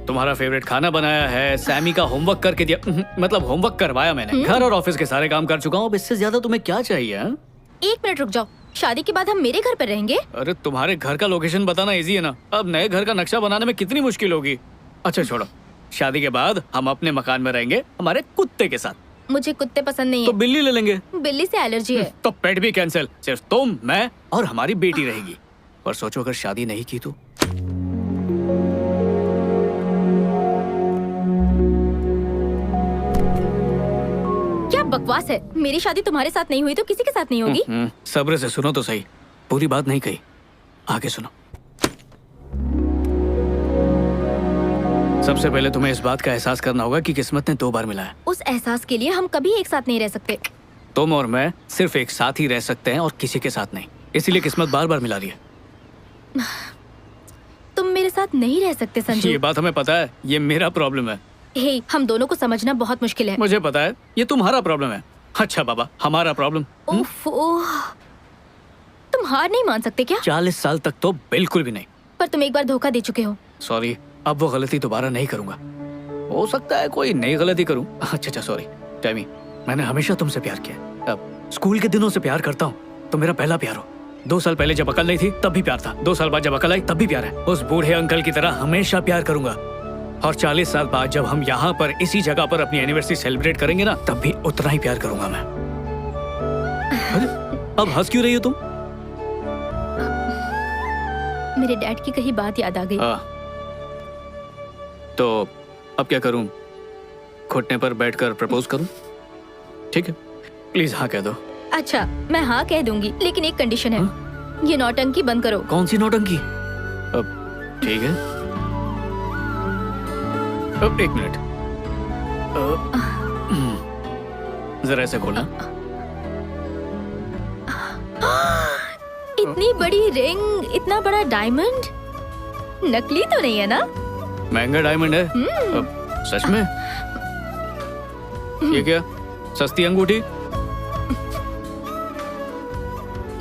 तुम्हारा फेवरेट खाना बनाया है, सैमी का होमवर्क करके दिया, मतलब होमवर्क करवाया मैंने। घर और ऑफिस के सारे काम कर चुका हूँ, अब इससे ज्यादा तुम्हें क्या चाहिए? 1 मिनट रुक जाओ, शादी के बाद हम मेरे घर पर रहेंगे। अरे तुम्हारे घर का लोकेशन बताना इजी है ना, अब नए घर का नक्शा बनाने में कितनी मुश्किल होगी। अच्छा छोड़ो, शादी के बाद हम अपने मकान में रहेंगे हमारे कुत्ते के साथ। मुझे कुत्ते पसंद नहीं तो है। बिल्ली ले लेंगे। बिल्ली से एलर्जी है। तो पेट भी कैंसिल, सिर्फ तुम, मैं और हमारी बेटी रहेगी। पर सोचो अगर शादी नहीं की तो? बकवास है। मेरी शादी तुम्हारे साथ नहीं हुई तो किसी के साथ नहीं होगी। सब्र से सुनो तो सही, पूरी बात नहीं कही, आगे सुनो। सबसे पहले तुम्हें इस बात का एहसास करना होगा कि किस्मत ने 2 बार मिलाया। उस एहसास के लिए हम कभी एक साथ नहीं रह सकते। तुम और मैं सिर्फ एक साथ ही रह सकते हैं और किसी के साथ नहीं, इसीलिए किस्मत बार बार मिला रही है। तुम मेरे साथ नहीं रह सकते संजू। ये बात हमें पता है, ये मेरा प्रॉब्लम है। हे, हम दोनों को समझना बहुत मुश्किल है। मुझे पता है, ये तुम्हारा प्रॉब्लम है। अच्छा बाबा, हमारा प्रॉब्लम। उफ, ओह, तुम हार नहीं मान सकते क्या? 40 साल तक तो बिल्कुल भी नहीं। पर तुम एक बार धोखा दे चुके हो। सॉरी, अब वो गलती दोबारा नहीं करूंगा। हो सकता है कोई नई गलती करूं। अच्छा सॉरी टैमी, मैंने हमेशा तुमसे प्यार किया। अब स्कूल के दिनों से प्यार करता हूँ। तुम मेरा पहला प्यार हो। 2 साल पहले जब अकल नहीं थी तब भी प्यार था। 2 साल बाद जब अकल आई तब भी प्यार है। उस बूढ़े अंकल की तरह हमेशा प्यार करूंगा। और 40 साल बाद जब हम यहाँ पर इसी जगह पर अपनी एनिवर्सरी सेलिब्रेट करेंगे ना, तब भी उतना ही प्यार करूंगा मैं। अरे, अब हंस क्यों रही हो तुम? मेरे डैड की कही बात याद आ गई। तो अब क्या करूं? घुटने पर बैठकर प्रपोज करूं? ठीक है, प्लीज हाँ कह दो। अच्छा, मैं हाँ कह दूंगी, लेकिन एक कंडीशन है। ये नौटंकी बंद करो। कौन सी नौटंकी? अब ठीक है, अब 1 मिनट, जरा ऐसे खोलना। इतनी बड़ी रिंग, इतना बड़ा डायमंड, नकली तो नहीं है ना? महंगा डायमंड है। अब सच में? ये क्या, सस्ती अंगूठी?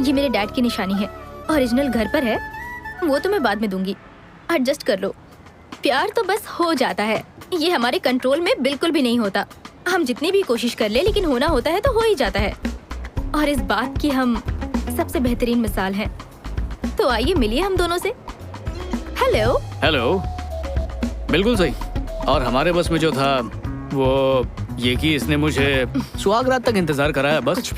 ये मेरे डैड की निशानी है। ओरिजिनल घर पर है, वो तो मैं बाद में दूंगी। एडजस्ट कर लो। प्यार तो बस हो जाता है, ये हमारे कंट्रोल में बिल्कुल भी नहीं होता। हम जितनी भी कोशिश कर ले, लेकिन होना होता है तो हो ही जाता है। और इस बात की हम सबसे बेहतरीन मिसाल हैं। तो आइए मिलिए हम दोनों से। हेलो। हेलो, बिल्कुल सही। और हमारे बस में जो था वो ये कि इसने मुझे सुहाग रात तक इंतजार कराया बस।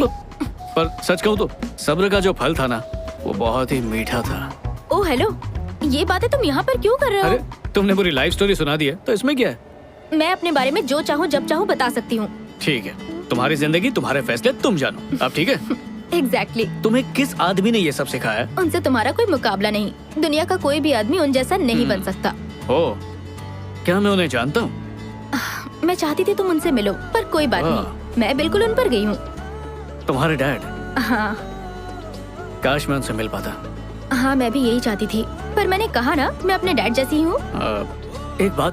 पर सच कहूँ तो सब्र का जो फल था ना, वो बहुत ही मीठा था। ओह हेलो, ये बातें तुम यहाँ पर क्यों कर रहे हो? अरे तुमने पूरी लाइफ स्टोरी सुना दी है, तो इसमें क्या है? मैं अपने बारे में जो चाहूँ जब चाहूँ बता सकती हूँ। ठीक है, तुम्हारी जिंदगी, तुम्हारे फैसले, तुम जानो। अब ठीक है? एग्जैक्टली। तुम्हें किस आदमी ने ये सब सिखाया है? उनसे तुम्हारा कोई मुकाबला नहीं। दुनिया का कोई भी आदमी उन जैसा नहीं बन सकता। ओ, क्या मैं उन्हें जानता हूँ? मैं चाहती थी तुम उनसे मिलो, पर कोई बात नहीं, मैं बिल्कुल उन पर गई हूँ। तुम्हारे डैड? हाँ। काश मैं उनसे मिल पाता। हाँ, मैं भी यही चाहती थी, पर मैंने कहा ना, मैं अपने डैड जैसी हूँ। एक बात